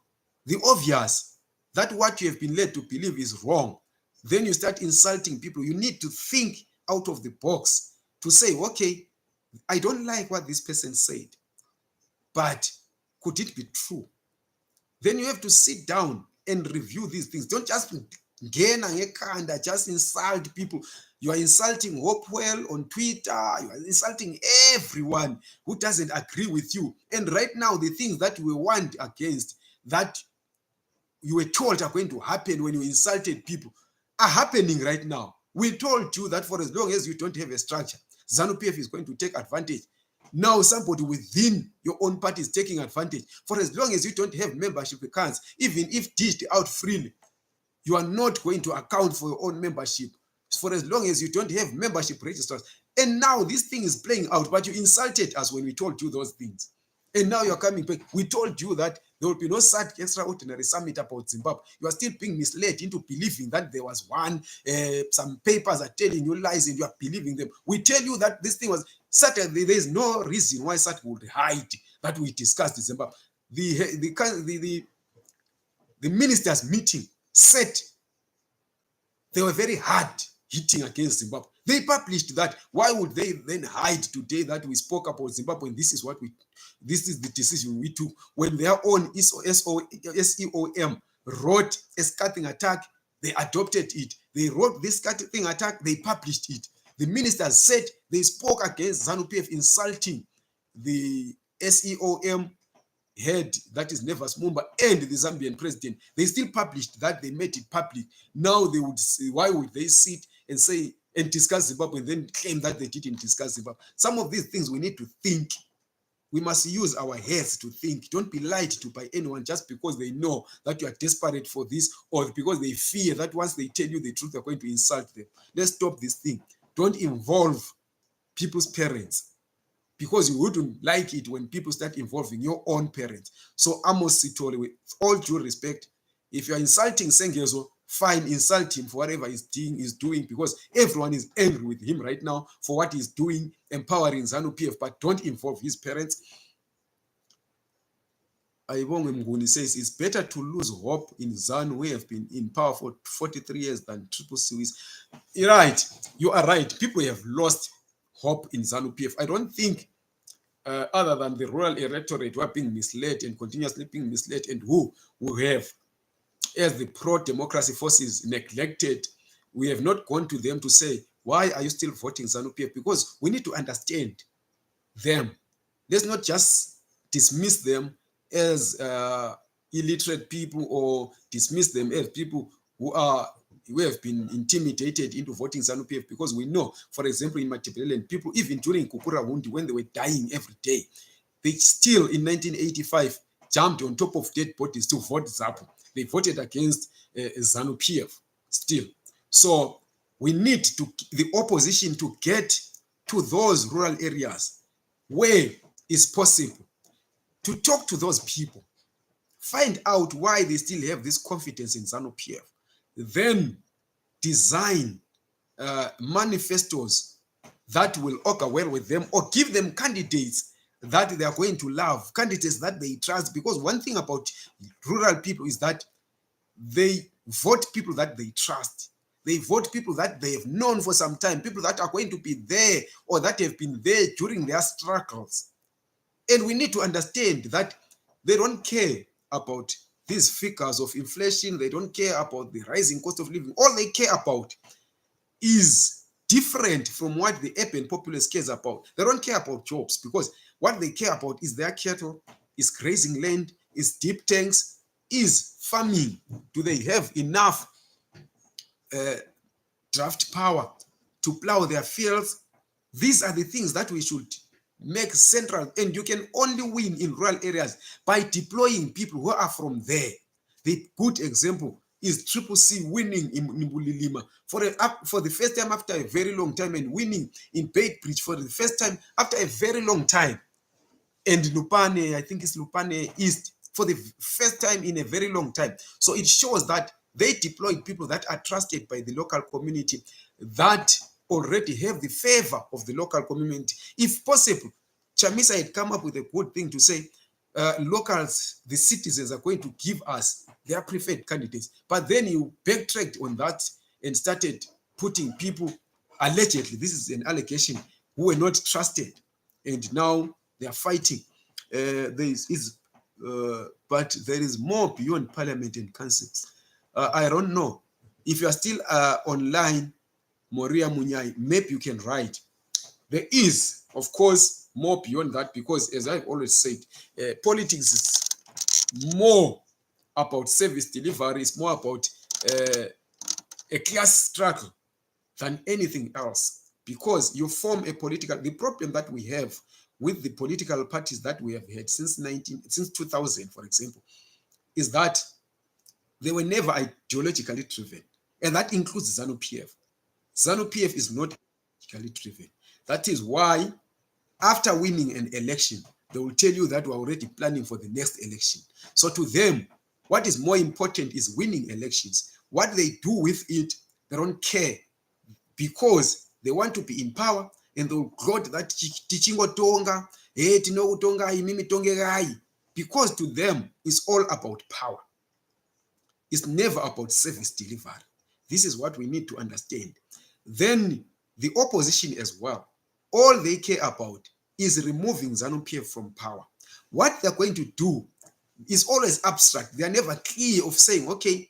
the obvious, that what you have been led to believe is wrong. Then you start insulting people. You need to think out of the box to say, okay, I don't like what this person said, but could it be true? Then you have to sit down and review these things. Don't just just insult people. You are insulting Hopewell on Twitter. You are insulting everyone who doesn't agree with you. And right now, the things that we warned against, that you were told are going to happen when you insulted people, are happening right now. We told you that for as long as you don't have a structure, ZANU-PF is going to take advantage. Now somebody within your own party is taking advantage. For as long as you don't have membership accounts, even if dished out freely, you are not going to account for your own membership. For as long as you don't have membership registers. And now this thing is playing out, but you insulted us when we told you those things. And now you're coming back. We told you that there will be no such extraordinary summit about Zimbabwe. You are still being misled into believing that there was one. Some papers are telling you lies and you are believing them. We tell you that this thing was Saturday. There is no reason why SAT would hide that we discussed in Zimbabwe. The ministers' meeting said they were very hard hitting against Zimbabwe. They published that. Why would they then hide today that we spoke about Zimbabwe and this is the decision we took when their own SEOM wrote a scathing attack? They adopted it. They wrote this scathing attack. They published it. The ministers said they spoke against ZANU-PF insulting the SEOM head, that is Nevas Mumba, and the Zambian president. They still published that. They made it public. Now they would say, why would they sit and say and discuss Zimbabwe and then claim that they didn't discuss Zimbabwe? Some of these things we need to think. We must use our heads to think. Don't be lied to by anyone just because they know that you are desperate for this, or because they fear that once they tell you the truth, they're going to insult them. Let's stop this thing. Don't involve people's parents because you wouldn't like it when people start involving your own parents. So Amos Sitole, with all due respect, if you're insulting Sengezo, fine, insult him for whatever he's doing, because everyone is angry with him right now for what he's doing, empowering ZANU-PF, but don't involve his parents. Aibonge Mguni says it's better to lose hope in ZANU. We have been in power for 43 years than Triple C is. You're right. You are right. People have lost hope in ZANU-PF. I don't think other than the rural electorate who are being misled and continuously being misled, and who have, as the pro-democracy forces, neglected, we have not gone to them to say, why are you still voting ZANU-PF? Because we need to understand them. Let's not just dismiss them as illiterate people, or dismiss them as people who have been intimidated into voting ZANU-PF, because we know, for example, in Matebeleland, people, even during Kukura Wundi, when they were dying every day, they still, in 1985, jumped on top of dead bodies to vote ZAPU. They voted against ZANU-PF still. So we need the opposition to get to those rural areas where it's possible, to talk to those people, find out why they still have this confidence in ZANU-PF, then design manifestos that will augur well with them, or give them candidates that they are going to love, candidates that they trust. Because one thing about rural people is that they vote people that they trust. They vote people that they have known for some time, people that are going to be there, or that have been there during their struggles. And we need to understand that they don't care about these figures of inflation. They don't care about the rising cost of living. All they care about is different from what the urban populace cares about. They don't care about jobs, because what they care about is their cattle, is grazing land, is deep tanks, is farming. Do they have enough draft power to plow their fields? These are the things that we should make central, and you can only win in rural areas by deploying people who are from there. The good example is Triple C winning in Mbulilima for the first time after a very long time, and winning in Beitbridge for the first time after a very long time, and Lupane, I think it's Lupane East, for the first time in a very long time. So it shows that they deployed people that are trusted by the local community, that already have the favor of the local community. If possible, Chamisa had come up with a good thing to say, locals, the citizens are going to give us their preferred candidates. But then you backtracked on that and started putting people, allegedly, this is an allegation, who were not trusted. And now they are fighting. But there is more beyond parliament and councils. I don't know. If you are still online, Moria Munyai, maybe you can write. There is, of course, more beyond that, because, as I've always said, politics is more about service delivery, it's more about a class struggle than anything else. Because you form a political, the problem that we have with the political parties that we have had since 2000, for example, is that they were never ideologically driven. And that includes ZANU-PF. ZANU-PF is not ideologically driven. That is why, after winning an election, they will tell you that we're already planning for the next election. So to them, what is more important is winning elections. What they do with it, they don't care, because they want to be in power, and they'll gloat that tichingotonga, tinokutonga imimi tongegai, because to them it's all about power. It's never about service delivery. This is what we need to understand. Then the opposition as well, all they care about is removing ZANU-PF from power. What they're going to do is always abstract. They are never clear of saying, okay,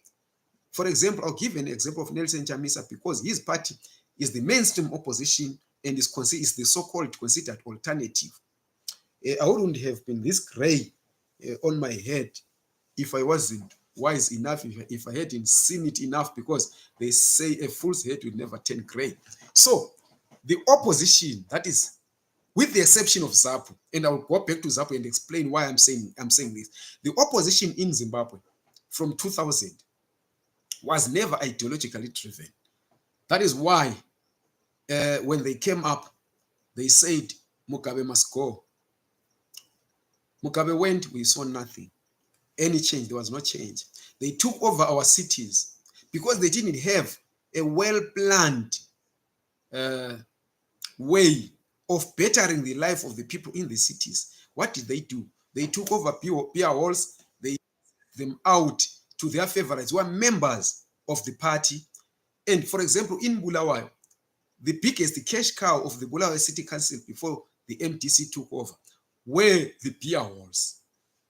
for example, I'll give an example of Nelson Chamisa, because his party is the mainstream opposition and is the so-called considered alternative. I wouldn't have been this gray on my head if I wasn't wise enough, if I hadn't seen it enough, because they say a fool's head will never turn gray. So the opposition, that is, with the exception of ZAPU, and I'll go back to ZAPU and explain why I'm saying this. The opposition in Zimbabwe from 2000 was never ideologically driven. That is why when they came up, they said Mugabe must go. Mugabe went, we saw nothing. Any change, there was no change. They took over our cities because they didn't have a well-planned way of bettering the life of the people in the cities. What did they do? They took over beer halls, they them out to their favorites who are members of the party. And for example, in Bulawayo, the biggest cash cow of the Bulawayo City Council before the MDC took over were the beer halls.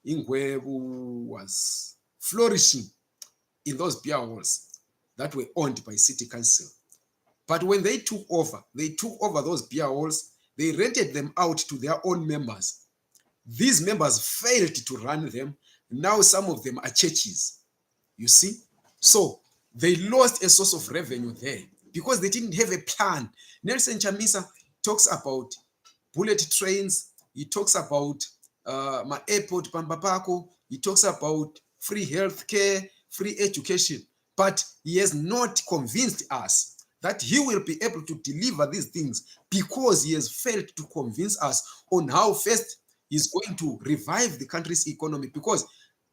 Ingwebu was flourishing in those beer halls that were owned by City Council. But when they took over those beer halls, they rented them out to their own members. These members failed to run them. Now some of them are churches, you see. So they lost a source of revenue there because they didn't have a plan. Nelson Chamisa talks about bullet trains. He talks about my airport, Pambapako. He talks about free health care, free education. But he has not convinced us that he will be able to deliver these things because he has failed to convince us on how first he's going to revive the country's economy. Because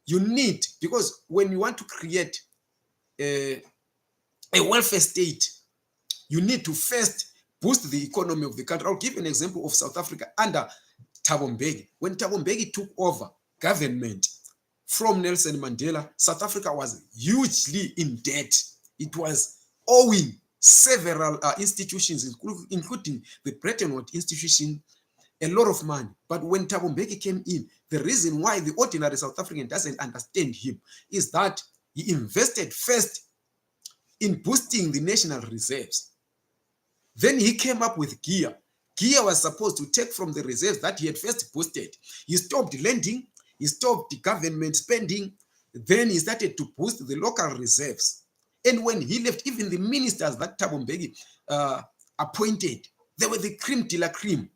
when you want to create a welfare state, you need to first boost the economy of the country. I'll give an example of South Africa under Thabo Mbeki. When Thabo Mbeki took over government from Nelson Mandela, South Africa was hugely in debt. It was owing several institutions, including the Bretton Woods institution, a lot of money. But when Thabo Mbeki came in, the reason why the ordinary South African doesn't understand him is that he invested first in boosting the national reserves. Then he came up with GEAR. GEAR was supposed to take from the reserves that he had first boosted. He stopped lending, he stopped government spending, then he started to boost the local reserves. And when he left, even the ministers that Thabo Mbeki appointed, they were the cream de la cream.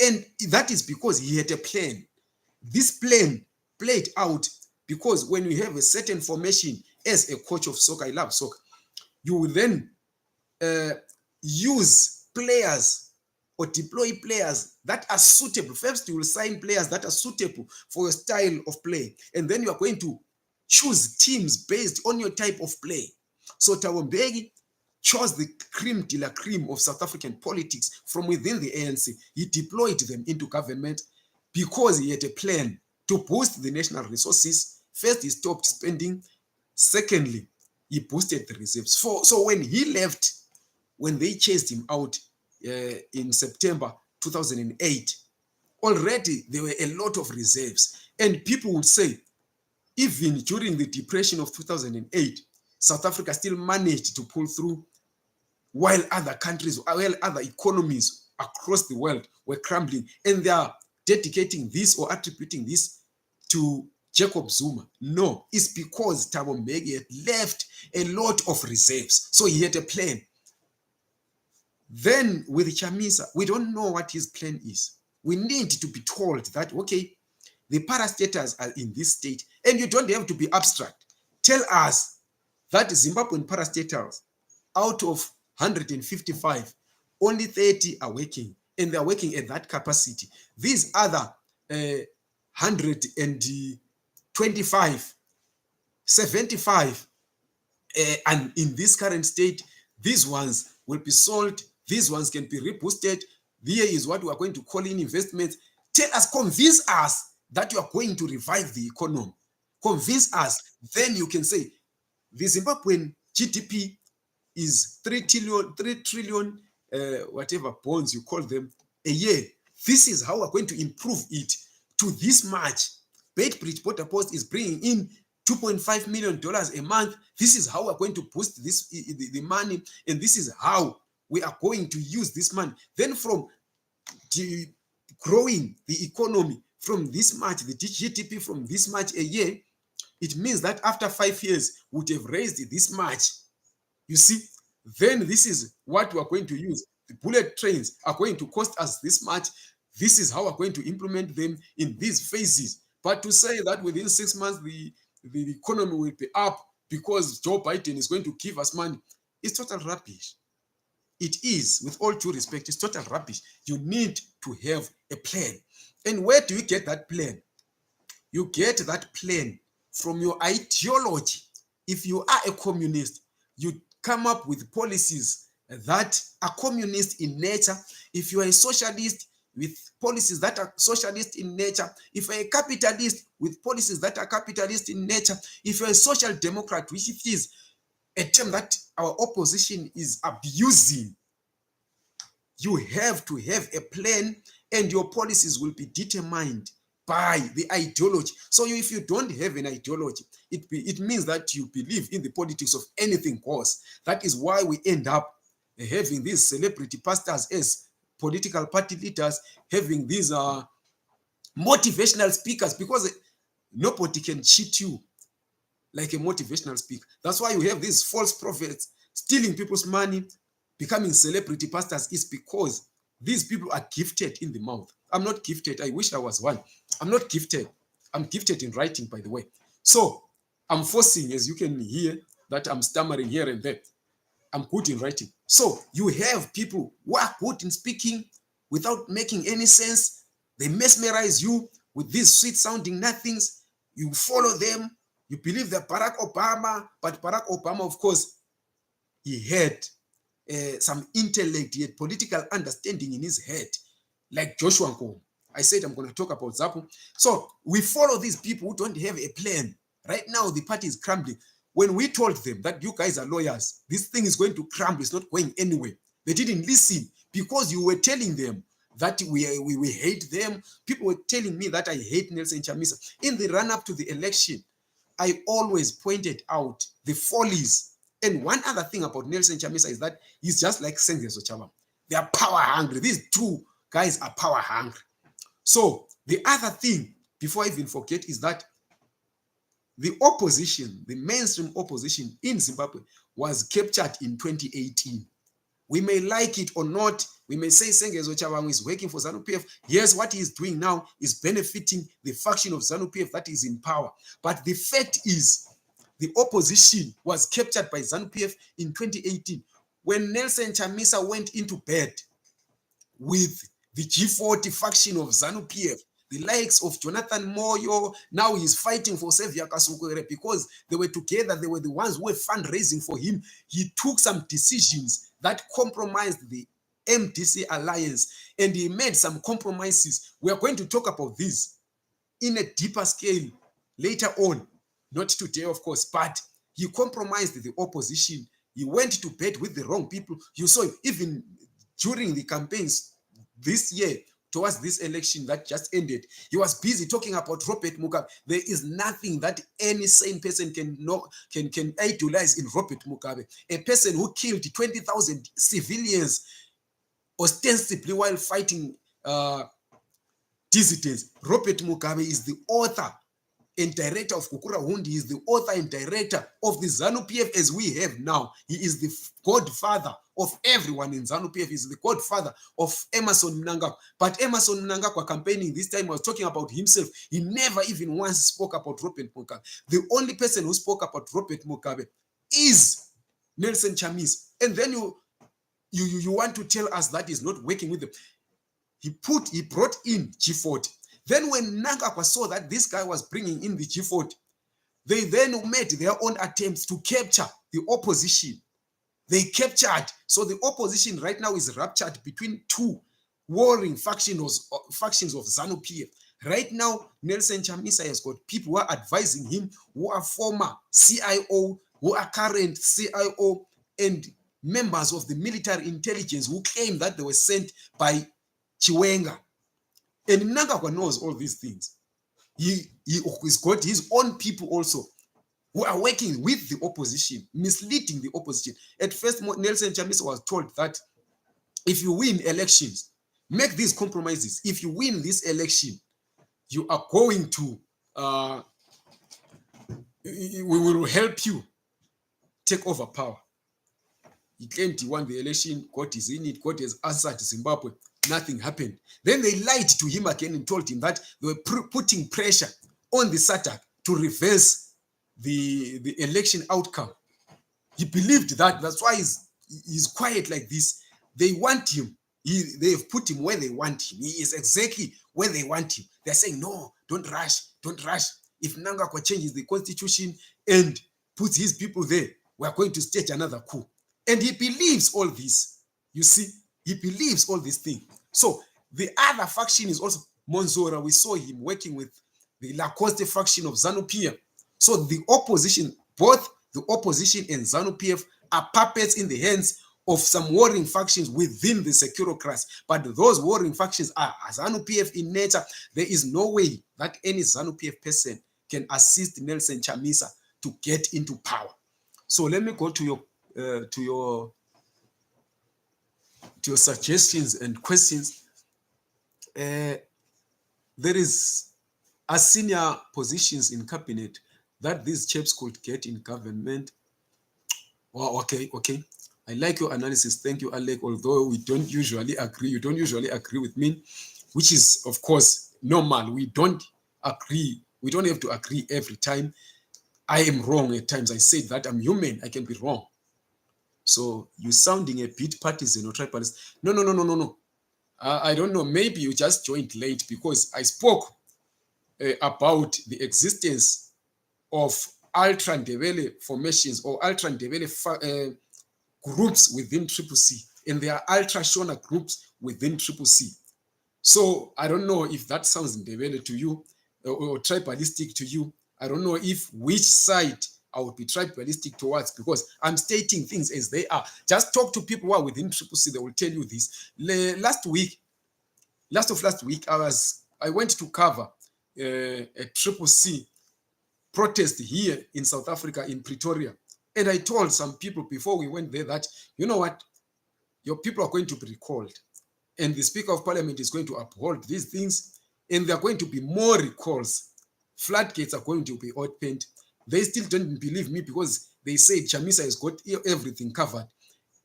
And that is because he had a plan. This plan played out because when you have a certain formation as a coach of soccer, I love soccer, you will then use players or deploy players that are suitable. First, you will sign players that are suitable for your style of play. And then you are going to choose teams based on your type of play. So Thabo Mbeki chose the cream de la cream of South African politics from within the ANC. He deployed them into government because he had a plan to boost the national resources. First, he stopped spending. Secondly, he boosted the reserves. So when he left, when they chased him out in September 2008, already there were a lot of reserves. And people would say, even during the depression of 2008, South Africa still managed to pull through while other countries, while other economies across the world were crumbling. And they are dedicating this or attributing this to Jacob Zuma. No, it's because Thabo Mbeki had left a lot of reserves. So he had a plan. Then with Chamisa, we don't know what his plan is. We need to be told that, okay, the parastatals are in this state, and you don't have to be abstract. Tell us that Zimbabwean parastatals, out of 155, only 30 are working, and they're working at that capacity. These other 125, 75, and in this current state, these ones will be sold. These ones can be reboosted. Here is what we are going to call in investments. Tell us, convince us that you are going to revive the economy. Convince us. Then you can say the Zimbabwean GDP is 3 trillion, whatever bonds you call them, a year. This is how we're going to improve it to this much. Bait Porter Post is bringing in $2.5 million a month. This is how we're going to boost this the money, and this is how we are going to use this money. Then from growing the economy from this much, the GDP from this much a year, it means that after 5 years, we would have raised this much. You see, then this is what we are going to use. The bullet trains are going to cost us this much. This is how we're going to implement them in these phases. But to say that within 6 months, the economy will be up because Joe Biden is going to give us money, it's total rubbish. It is, with all due respect, it's total rubbish. You need to have a plan. And where do you get that plan? You get that plan from your ideology. If you are a communist, you come up with policies that are communist in nature. If you are a socialist, with policies that are socialist in nature. If you're a capitalist, with policies that are capitalist in nature. If you're a social democrat, which it is a term that our opposition is abusing, you have to have a plan, and your policies will be determined by the ideology. So if you don't have an ideology, it means that you believe in the politics of anything goes. That is why we end up having these celebrity pastors as political party leaders, having these motivational speakers, because nobody can cheat you like a motivational speaker. That's why you have these false prophets stealing people's money, becoming celebrity pastors, is because these people are gifted in the mouth. I'm not gifted. I wish I was one. I'm not gifted. I'm gifted in writing, by the way. So I'm forcing, as you can hear, that I'm stammering here and there. I'm good in writing. So you have people who are good in speaking without making any sense. They mesmerize you with these sweet sounding nothings. You follow them. You believe that Barack Obama, but Barack Obama, of course, he had some intellect, he had political understanding in his head, like Joshua Nkomo. I said I'm going to talk about Zapu. So we follow these people who don't have a plan. Right now, the party is crumbling. When we told them that you guys are lawyers, this thing is going to crumble, it's not going anywhere, they didn't listen, because you were telling them that we hate them. People were telling me that I hate Nelson Chamisa. In the run-up to the election, I always pointed out the follies. And one other thing about Nelson Chamisa is that he's just like Sengezo Chabam. They are power hungry. These two guys are power hungry. So the other thing, before I even forget, is that the opposition, the mainstream opposition in Zimbabwe, was captured in 2018. We may like it or not. We may say Sengezo Chabam is working for ZANU-PF. Yes, what he is doing now is benefiting the faction of ZANU-PF that is in power. But the fact is, the opposition was captured by ZANU-PF in 2018. When Nelson Chamisa went into bed with the G40 faction of ZANU-PF, the likes of Jonathan Moyo, now he's fighting for Xavier Kasukere because they were together. They were the ones who were fundraising for him. He took some decisions that compromised the MDC alliance, and he made some compromises. We are going to talk about this in a deeper scale later on, not today, of course, but he compromised the opposition. He went to bed with the wrong people. You saw even during the campaigns this year, towards this election that just ended, he was busy talking about Robert Mugabe. There is nothing that any sane person can idolize in Robert Mugabe, a person who killed 20,000 civilians ostensibly while fighting dissidents. Robert Mugabe is the author and director of Kukura Hundi. He is the author and director of the ZANU-PF as we have now. He is the godfather of everyone in ZANU-PF. He is the godfather of Emerson Mnangagwa. But Emerson Mnangagwa campaigning this time was talking about himself. He never even once spoke about Robert Mugabe. The only person who spoke about Robert Mugabe is Nelson Chamisa. And then you want to tell us that he's not working with them. He brought in G40. Then when Mnangagwa saw that this guy was bringing in the G40, they then made their own attempts to capture the opposition. They captured. So the opposition right now is ruptured between two warring factions of ZANU-PF. Right now, Nelson Chamisa has got people who are advising him, who are former CIO, who are current CIO, and members of the military intelligence who claim that they were sent by Chiwenga. And Mnangagwa knows all these things. He's got his own people also who are working with the opposition, misleading the opposition. At first, Nelson Chamisa was told that if you win elections, make these compromises. If you win this election, you are going to, we will help you take over power. He claimed he won the election, God is in it, God has answered Zimbabwe. Nothing happened. Then they lied to him again and told him that they were putting pressure on the SADC to reverse the election outcome. He believed that. That's why he's quiet like this. They want him. They've put him where they want him. He is exactly where they want him. They're saying, no, don't rush, don't rush. If Nangakwa changes the constitution and puts his people there, we are going to stage another coup. And he believes all this. You see, he believes all these things. So the other faction is also Monzora. We saw him working with the Lacoste faction of ZANU-PF. So the opposition, both the opposition and ZANU-PF, are puppets in the hands of some warring factions within the securocracy. But those warring factions are ZANU-PF in nature. There is no way that any ZANU-PF person can assist Nelson Chamisa to get into power. So let me go to your suggestions and questions. There is a senior positions in cabinet that these chaps could get in government. Oh, okay. I like your analysis. Thank you, Alec. Although we don't usually agree, you don't usually agree with me, which is, of course, normal. We don't agree. We don't have to agree every time. I am wrong at times. I say that I'm human. I can be wrong. So you're sounding a bit partisan or tribalist. No. I don't know. Maybe you just joined late because I spoke about the existence of Ultra Ndebele formations or Ultra Ndebele groups within CCC, and there are Ultra Shona groups within CCC. So I don't know if that sounds Ndebele to you or tribalistic to you. I don't know if which side I would be tribalistic towards, because I'm stating things as they are. Just talk to people who are within CCC, they will tell you this. Last week, I went to cover a CCC protest here in South Africa, in Pretoria. And I told some people before we went there that, you know what, your people are going to be recalled. And the Speaker of Parliament is going to uphold these things. And there are going to be more recalls. Floodgates are going to be opened. They still don't believe me because they say Chamisa has got everything covered.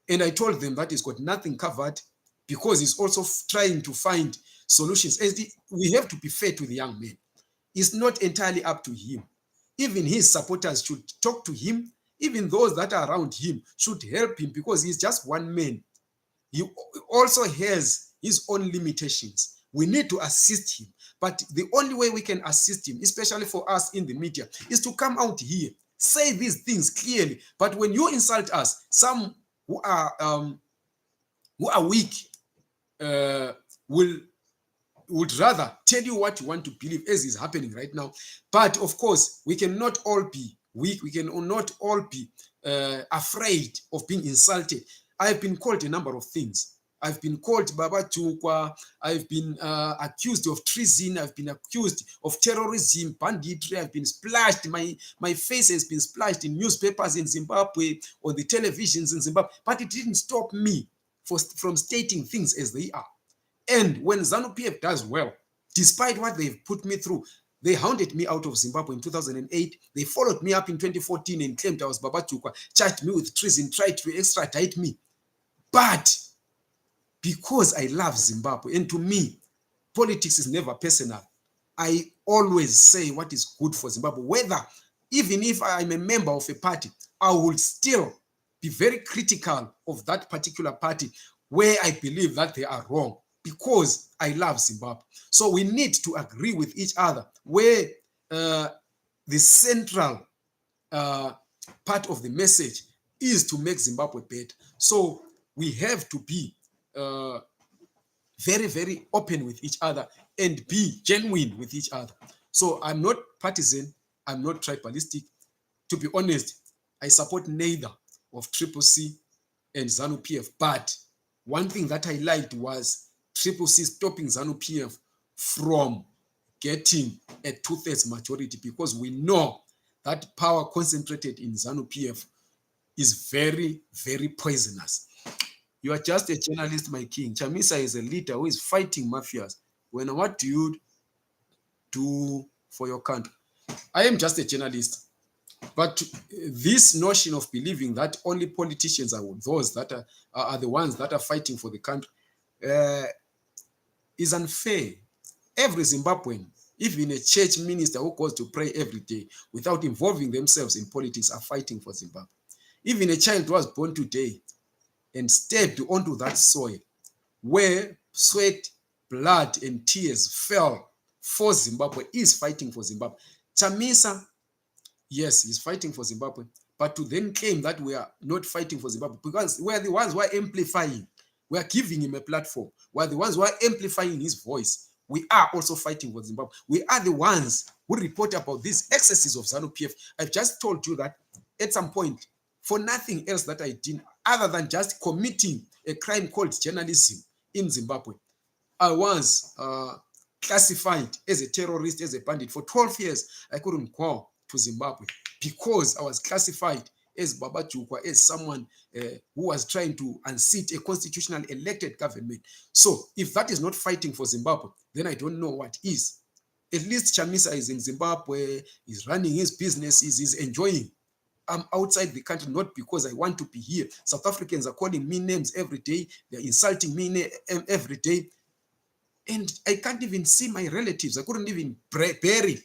And I told them that he's got nothing covered because he's also trying to find solutions. We have to be fair to the young man. It's not entirely up to him. Even his supporters should talk to him. Even those that are around him should help him, because he's just one man. He also has his own limitations. We need to assist him. But the only way we can assist him, especially for us in the media, is to come out here, say these things clearly. But when you insult us, some who are weak would rather tell you what you want to believe, as is happening right now. But of course, we cannot all be weak. We cannot all be afraid of being insulted. I've been called a number of things. I've been called Baba Chukwa. I've been accused of treason. I've been accused of terrorism, banditry. I've been splashed. My face has been splashed in newspapers in Zimbabwe, on the televisions in Zimbabwe. But it didn't stop me from stating things as they are. And when ZANU-PF does well, despite what they've put me through, they hounded me out of Zimbabwe in 2008. They followed me up in 2014 and claimed I was Baba Chukwa, charged me with treason, tried to extradite me. But because I love Zimbabwe, and to me, politics is never personal, I always say what is good for Zimbabwe. Even if I'm a member of a party, I will still be very critical of that particular party where I believe that they are wrong, because I love Zimbabwe. So we need to agree with each other where the central part of the message is to make Zimbabwe better. So we have to be very, very open with each other and be genuine with each other. So I'm not partisan. I'm not tribalistic. To be honest, I support neither of CCC and ZANU-PF. But one thing that I liked was CCC stopping ZANU-PF from getting a 2/3 majority, because we know that power concentrated in ZANU-PF is very, very poisonous. You are just a journalist, my king. Chamisa is a leader who is fighting mafias. What do you do for your country? I am just a journalist. But this notion of believing that only politicians are those that are the ones that are fighting for the country is unfair. Every Zimbabwean, even a church minister who goes to pray every day without involving themselves in politics, are fighting for Zimbabwe. Even a child who was born today and stepped onto that soil where sweat, blood, and tears fell for Zimbabwe, is fighting for Zimbabwe. Chamisa, yes, he's fighting for Zimbabwe, but to then claim that we are not fighting for Zimbabwe because we are the ones who are amplifying, we are giving him a platform, we are the ones who are amplifying his voice. We are also fighting for Zimbabwe. We are the ones who report about these excesses of ZANU-PF. I've just told you that at some point, for nothing else that I did other than just committing a crime called journalism in Zimbabwe, I was classified as a terrorist, as a bandit. For 12 years, I couldn't go to Zimbabwe because I was classified as Baba Jukwa, as someone who was trying to unseat a constitutional elected government. So if that is not fighting for Zimbabwe, then I don't know what is. At least Chamisa is in Zimbabwe, he's running his business, he's enjoying. I'm outside the country, not because I want to be here. South Africans are calling me names every day. They're insulting me every day. And I can't even see my relatives. I couldn't even bury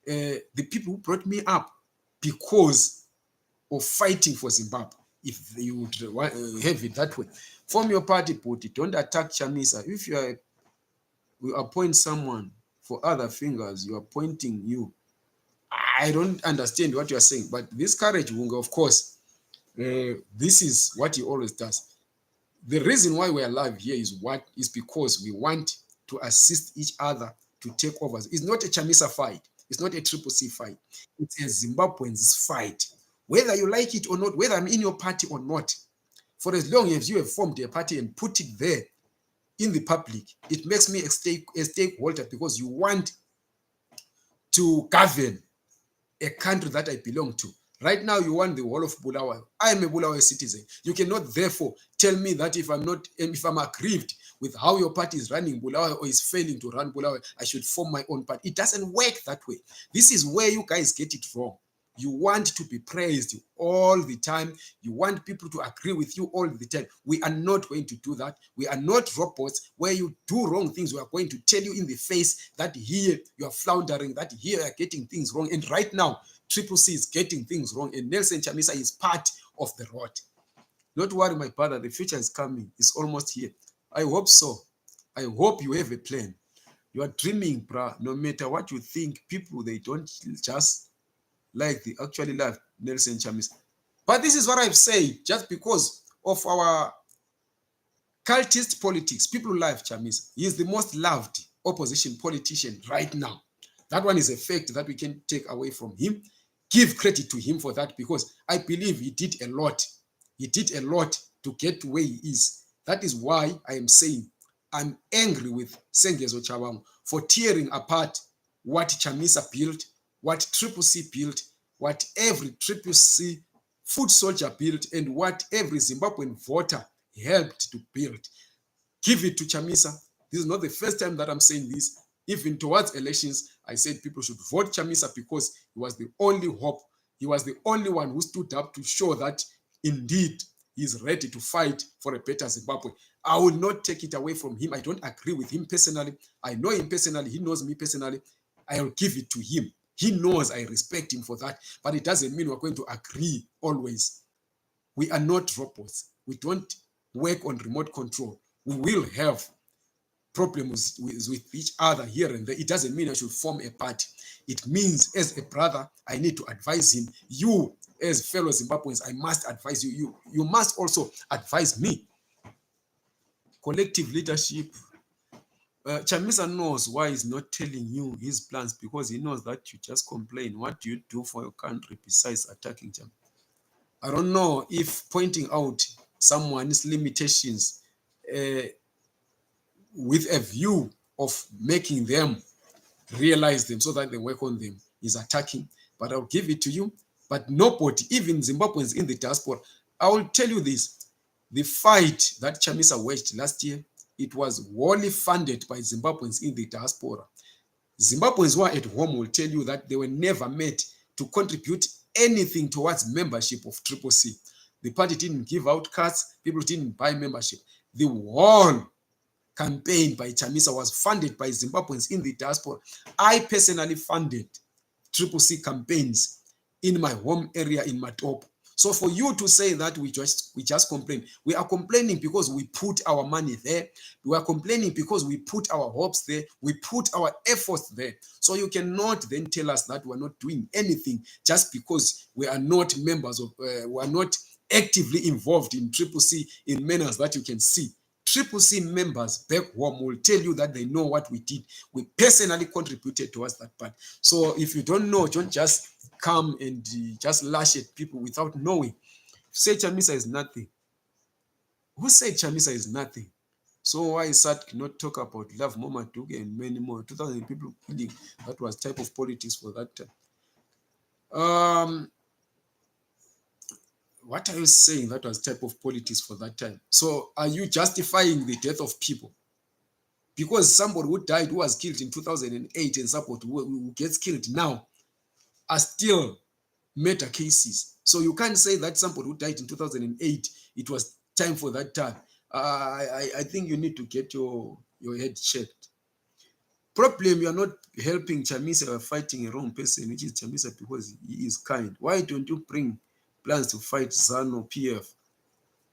the people who brought me up because of fighting for Zimbabwe. If you would have it that way. Form your party, Puti. Don't attack Chamisa. If you appoint someone for other fingers, you are pointing you. I don't understand what you are saying, but this courage, Wunga, of course, this is what he always does. The reason why we are alive here is because we want to assist each other to take over. It's not a Chamisa fight. It's not a Triple C fight. It's a Zimbabweans fight. Whether you like it or not, whether I'm in your party or not, for as long as you have formed a party and put it there in the public, it makes me a stakeholder because you want to govern a country that I belong to. Right now, you want the whole of Bulawayo. I am a Bulawayo citizen. You cannot therefore tell me that if I'm aggrieved with how your party is running Bulawayo or is failing to run Bulawayo, I should form my own party. It doesn't work that way. This is where you guys get it wrong. You want to be praised all the time. You want people to agree with you all the time. We are not going to do that. We are not robots. Where you do wrong things, we are going to tell you in the face that here you are floundering, that here you are getting things wrong. And right now, Triple C is getting things wrong. And Nelson Chamisa is part of the road. Don't worry, my brother. The future is coming. It's almost here. I hope so. I hope you have a plan. You are dreaming, bruh. No matter what you think, people, they don't just like they actually love Nelson Chamisa. But this is what I've said, just because of our cultist politics, people love Chamisa. He is the most loved opposition politician right now. That one is a fact that we can take away from him. Give credit to him for that, because I believe he did a lot. He did a lot to get to where he is. That is why I am saying I'm angry with Sengezo Chabangu for tearing apart what Chamisa built, what Triple C built, what every Triple C foot soldier built, and what every Zimbabwean voter helped to build. Give it to Chamisa. This is not the first time that I'm saying this. Even towards elections, I said people should vote Chamisa because he was the only hope. He was the only one who stood up to show that indeed he's ready to fight for a better Zimbabwe. I will not take it away from him. I don't agree with him personally. I know him personally. He knows me personally. I will give it to him. He knows I respect him for that. But it doesn't mean we're going to agree always. We are not robots. We don't work on remote control. We will have problems with each other here and there. It doesn't mean I should form a party. It means as a brother, I need to advise him. You, as fellow Zimbabweans, I must advise you. You must also advise me. Collective leadership. Chamisa knows why he's not telling you his plans, because he knows that you just complain. What do you do for your country besides attacking Chamisa? I don't know if pointing out someone's limitations with a view of making them realize them so that they work on them is attacking, but I'll give it to you. But nobody, even Zimbabweans in the diaspora, I will tell you this: the fight that Chamisa waged last year, it was wholly funded by Zimbabweans in the diaspora. Zimbabweans who are at home will tell you that they were never made to contribute anything towards membership of Triple C. The party didn't give out cards, people didn't buy membership. The whole campaign by Chamisa was funded by Zimbabweans in the diaspora. I personally funded Triple C campaigns in my home area in Matopo. So for you to say that we just complain, we are complaining because we put our money there. We are complaining because we put our hopes there. We put our efforts there. So you cannot then tell us that we are not doing anything just because we are not members of, we are not actively involved in Triple C in manners that you can see. Triple C members back home will tell you that they know what we did. We personally contributed towards that part. So if you don't know, don't just come and just lash at people without knowing. Say Chamisa is nothing. Who said Chamisa is nothing? So why SAT not talk about Love Mama Duke and many more? 2,000 people killing. That was type of politics for that time. What are you saying? That was type of politics for that time. So are you justifying the death of people? Because somebody who died, who was killed in 2008, and somebody who gets killed now are still murder cases. So you can't say that somebody who died in 2008, it was time for that time. I think you need to get your head checked. Problem, you are not helping Chamisa fighting a wrong person, which is Chamisa, because he is kind. Why don't you bring plans to fight ZANU PF?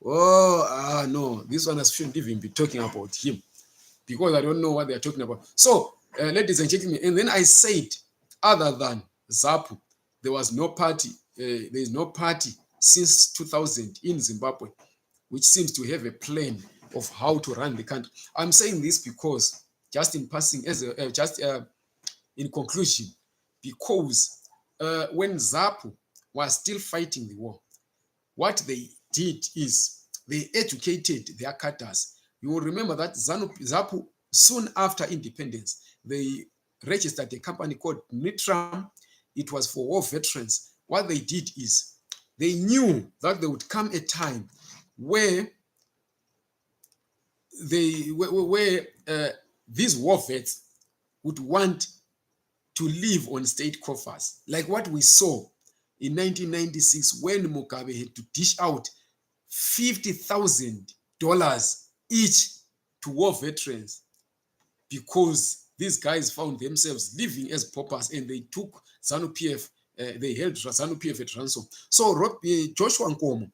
Oh, no, this one I shouldn't even be talking about him because I don't know what they're talking about. So, ladies and gentlemen, and then I said, other than ZAPU, there was no party, there is no party since 2000 in Zimbabwe, which seems to have a plan of how to run the country. I'm saying this because, just in passing, as in conclusion, because when ZAPU was still fighting the war, what they did is they educated their cadres. You will remember that ZAPU, soon after independence, they registered a company called Nitram. It was for war veterans. What they did is they knew that there would come a time where these war vets would want to live on state coffers, like what we saw in 1996 when Mugabe had to dish out $50,000 each to war veterans because these guys found themselves living as paupers and they took ZANU PF, they held ZANU PF at ransom. So Joshua Nkomo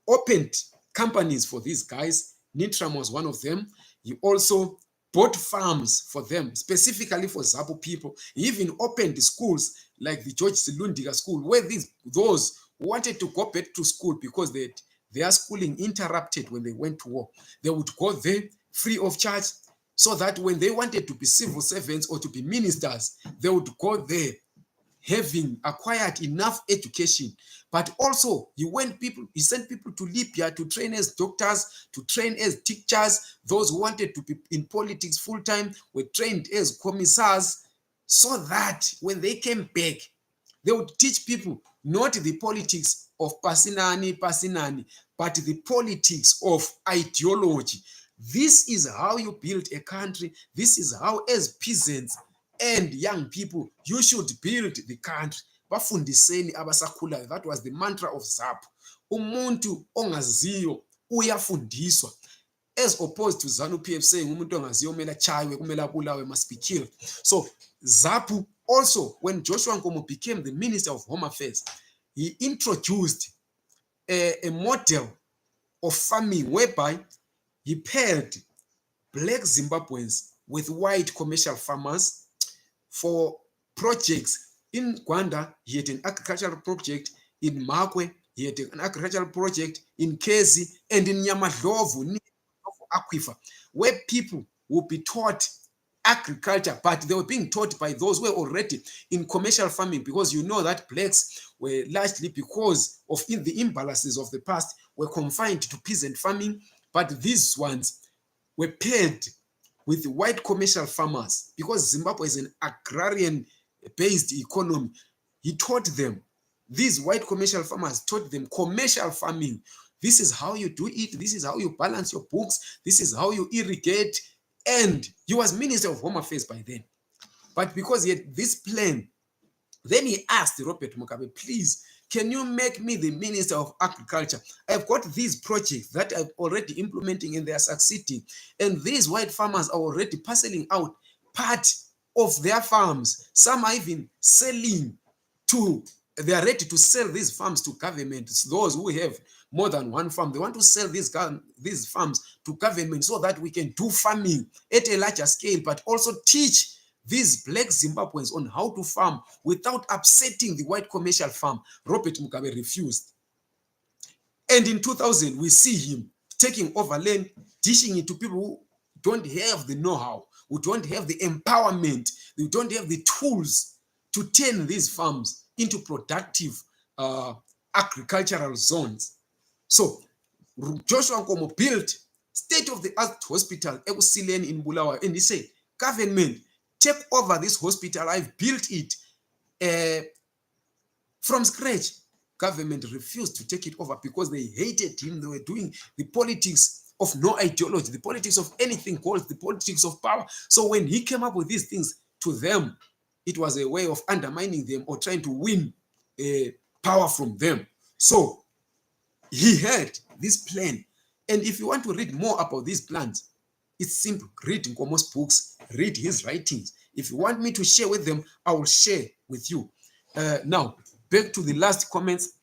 opened companies for these guys. Nitram was one of them. He also bought farms for them, specifically for ZAPU people. He even opened schools like the George Silundiga School, where those who wanted to go back to school because their schooling interrupted when they went to war, they would go there free of charge, so that when they wanted to be civil servants or to be ministers, they would go there having acquired enough education. But also he sent people to Libya to train as doctors, to train as teachers. Those who wanted to be in politics full-time were trained as commissars, so that when they came back, they would teach people not the politics of Pasinani, but the politics of ideology. This is how you build a country. This is how, as peasants and young people, you should build the country. Bafundiseni abasakhulayo. That was the mantra of ZAPU. Umuntu ongaziyo uyafundiswa, as opposed to ZANU PF saying umuntu ongaziyo kumele achaywe, kumele abulawe, must be killed. So ZAPU also, when Joshua Nkomo became the Minister of Home Affairs, he introduced a model of farming whereby he paired black Zimbabweans with white commercial farmers for projects. In Gwanda, he had an agricultural project. In Makwe, he had an agricultural project. In Kezi and in Yamadlovu Aquifer, where people will be taught agriculture, but they were being taught by those who were already in commercial farming, because you know that blacks were largely, because of the imbalances of the past, were confined to peasant farming, but these ones were paired with white commercial farmers, because Zimbabwe is an agrarian-based economy. He taught them, these white commercial farmers taught them commercial farming. This is how you do it. This is how you balance your books. This is how you irrigate. And he was Minister of Home Affairs by then. But because he had this plan, then he asked Robert Mugabe, please, can you make me the Minister of Agriculture? I've got these projects that I'm already implementing and they are succeeding. And these white farmers are already parceling out part of their farms. Some are even selling to They are ready to sell these farms to governments. Those who have more than one farm, they want to sell these farms to government so that we can do farming at a larger scale, but also teach these black Zimbabweans on how to farm without upsetting the white commercial farm. Robert Mugabe refused. And in 2000, we see him taking over land, dishing it to people who don't have the know-how, who don't have the empowerment, who don't have the tools to turn these farms into productive agricultural zones. So Joshua Nkomo built state-of-the-art hospital in Bulawayo, and he said, government, take over this hospital. I've built it from scratch. Government refused to take it over because they hated him. They were doing the politics of no ideology, the politics of anything called the politics of power. So when he came up with these things, to them, it was a way of undermining them or trying to win power from them. So he had this plan. And if you want to read more about these plans, it's simple. Read Nkomo's books, read his writings. If you want me to share with them, I will share with you. Now, back to the last comments.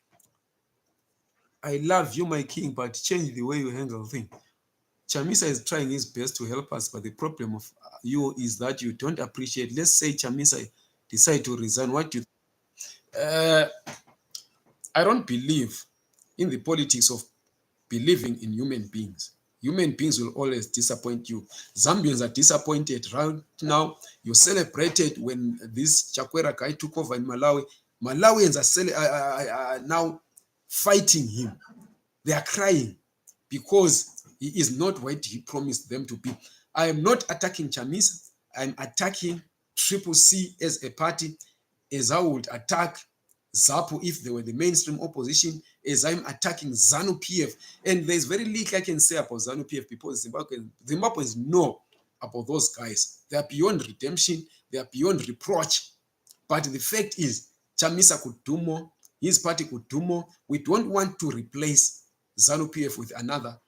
I love you, my king, but change the way you handle things. Chamisa is trying his best to help us, but the problem of you is that you don't appreciate. Let's say Chamisa decide to resign. What do you I don't believe in the politics of believing in human beings. Human beings will always disappoint you. Zambians are disappointed right now. You celebrated when this Chakwera guy took over in Malawi. Malawians are now fighting him. They are crying because he is not what he promised them to be. I am not attacking Chamisa. I'm attacking Triple C as a party, as I would attack ZAPU if they were the mainstream opposition, as I'm attacking ZANU-PF. And there's very little I can say about ZANU-PF because Zimbabweans know about those guys. They are beyond redemption. They are beyond reproach. But the fact is, Chamisa could do more. His party could do more. We don't want to replace ZANU-PF with another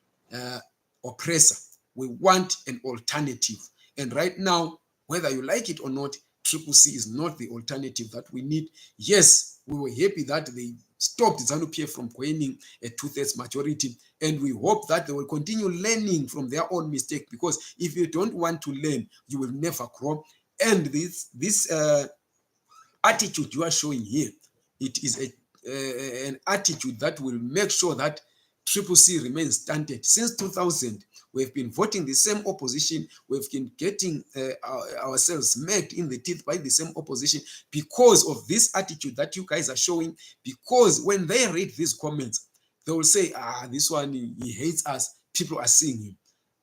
oppressor. We want an alternative. And right now, whether you like it or not, Triple C is not the alternative that we need. Yes, we were happy that they stopped ZANU-PF from gaining a 2/3 majority, and we hope that they will continue learning from their own mistake, because if you don't want to learn, you will never grow. And this attitude you are showing here, it is an attitude that will make sure that Triple C remains stunted. Since 2000, we've been voting the same opposition. We've been getting ourselves smacked in the teeth by the same opposition because of this attitude that you guys are showing. Because when they read these comments, they will say, this one, he hates us. People are seeing him.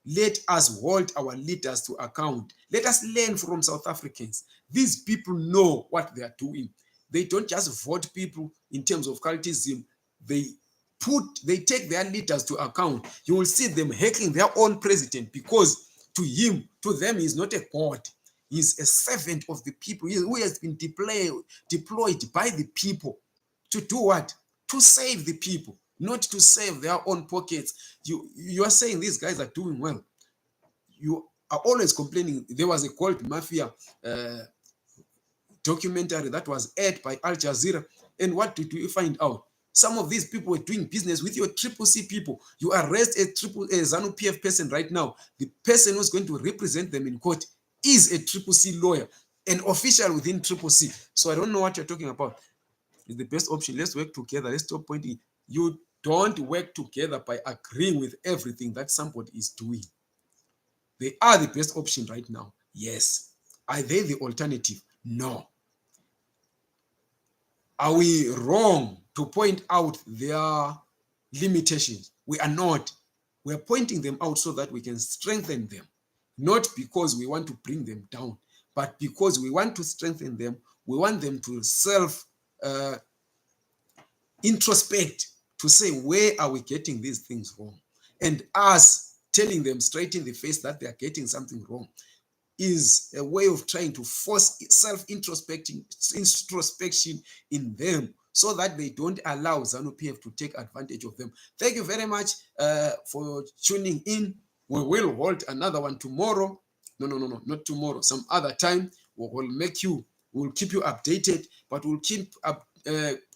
Let us hold our leaders to account. Let us learn from South Africans. These people know what they are doing. They don't just vote people in terms of cultism. They take their leaders to account. You will see them heckling their own president, because to them, he's not a god. He's a servant of the people who has been deployed by the people to do what? To save the people, not to save their own pockets. You are saying these guys are doing well. You are always complaining. There was a Gold Mafia documentary that was aired by Al Jazeera, and what did we find out? Some of these people were doing business with your Triple C people. You arrest a ZANU-PF person right now. The person who's going to represent them in court is a Triple C lawyer, an official within Triple C. So I don't know what you're talking about. It's the best option. Let's work together. Let's stop pointing. You don't work together by agreeing with everything that somebody is doing. They are the best option right now. Yes. Are they the alternative? No. Are we wrong to point out their limitations? We are not. We are pointing them out so that we can strengthen them, not because we want to bring them down, but because we want to strengthen them. We want them to introspect, to say, where are we getting these things wrong? And us telling them straight in the face that they are getting something wrong is a way of trying to force self-introspection in them, so that they don't allow ZANU-PF to take advantage of them. Thank you very much for tuning in. We will hold another one tomorrow. No, not tomorrow. Some other time. We'll keep you updated, but we'll keep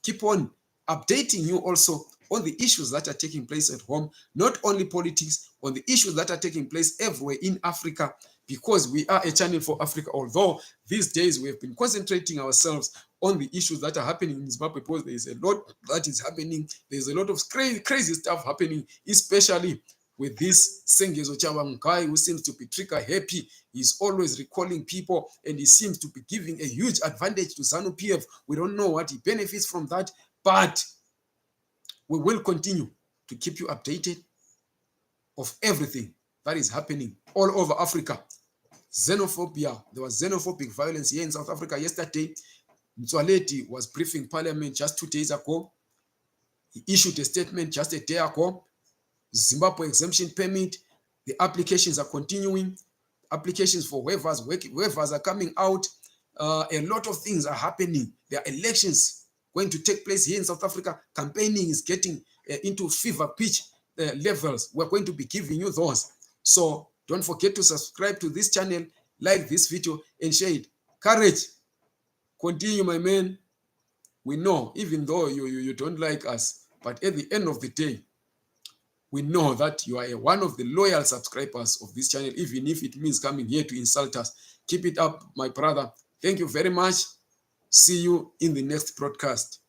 keep on updating you also on the issues that are taking place at home, not only politics, on the issues that are taking place everywhere in Africa, because we are a channel for Africa. Although these days we have been concentrating ourselves on the issues that are happening in Zimbabwe, because there is a lot that is happening. There's a lot of crazy stuff happening, especially with this Sengezo Chabang guy who seems to be trigger happy. He's always recalling people, and he seems to be giving a huge advantage to ZANU-PF. We don't know what he benefits from that, but we will continue to keep you updated of everything that is happening all over Africa. Xenophobia. There was xenophobic violence here in South Africa yesterday. Mtswaledi was briefing Parliament just 2 days ago. He issued a statement just a day ago. Zimbabwe exemption permit. The applications are continuing. Applications for waivers are coming out. A lot of things are happening. There are elections going to take place here in South Africa. Campaigning is getting into fever pitch levels. We're going to be giving you those. So don't forget to subscribe to this channel, like this video, and share it. Courage. Continue, my man. We know, even though you don't like us, but at the end of the day, we know that you are one of the loyal subscribers of this channel, even if it means coming here to insult us. Keep it up, my brother. Thank you very much. See you in the next broadcast.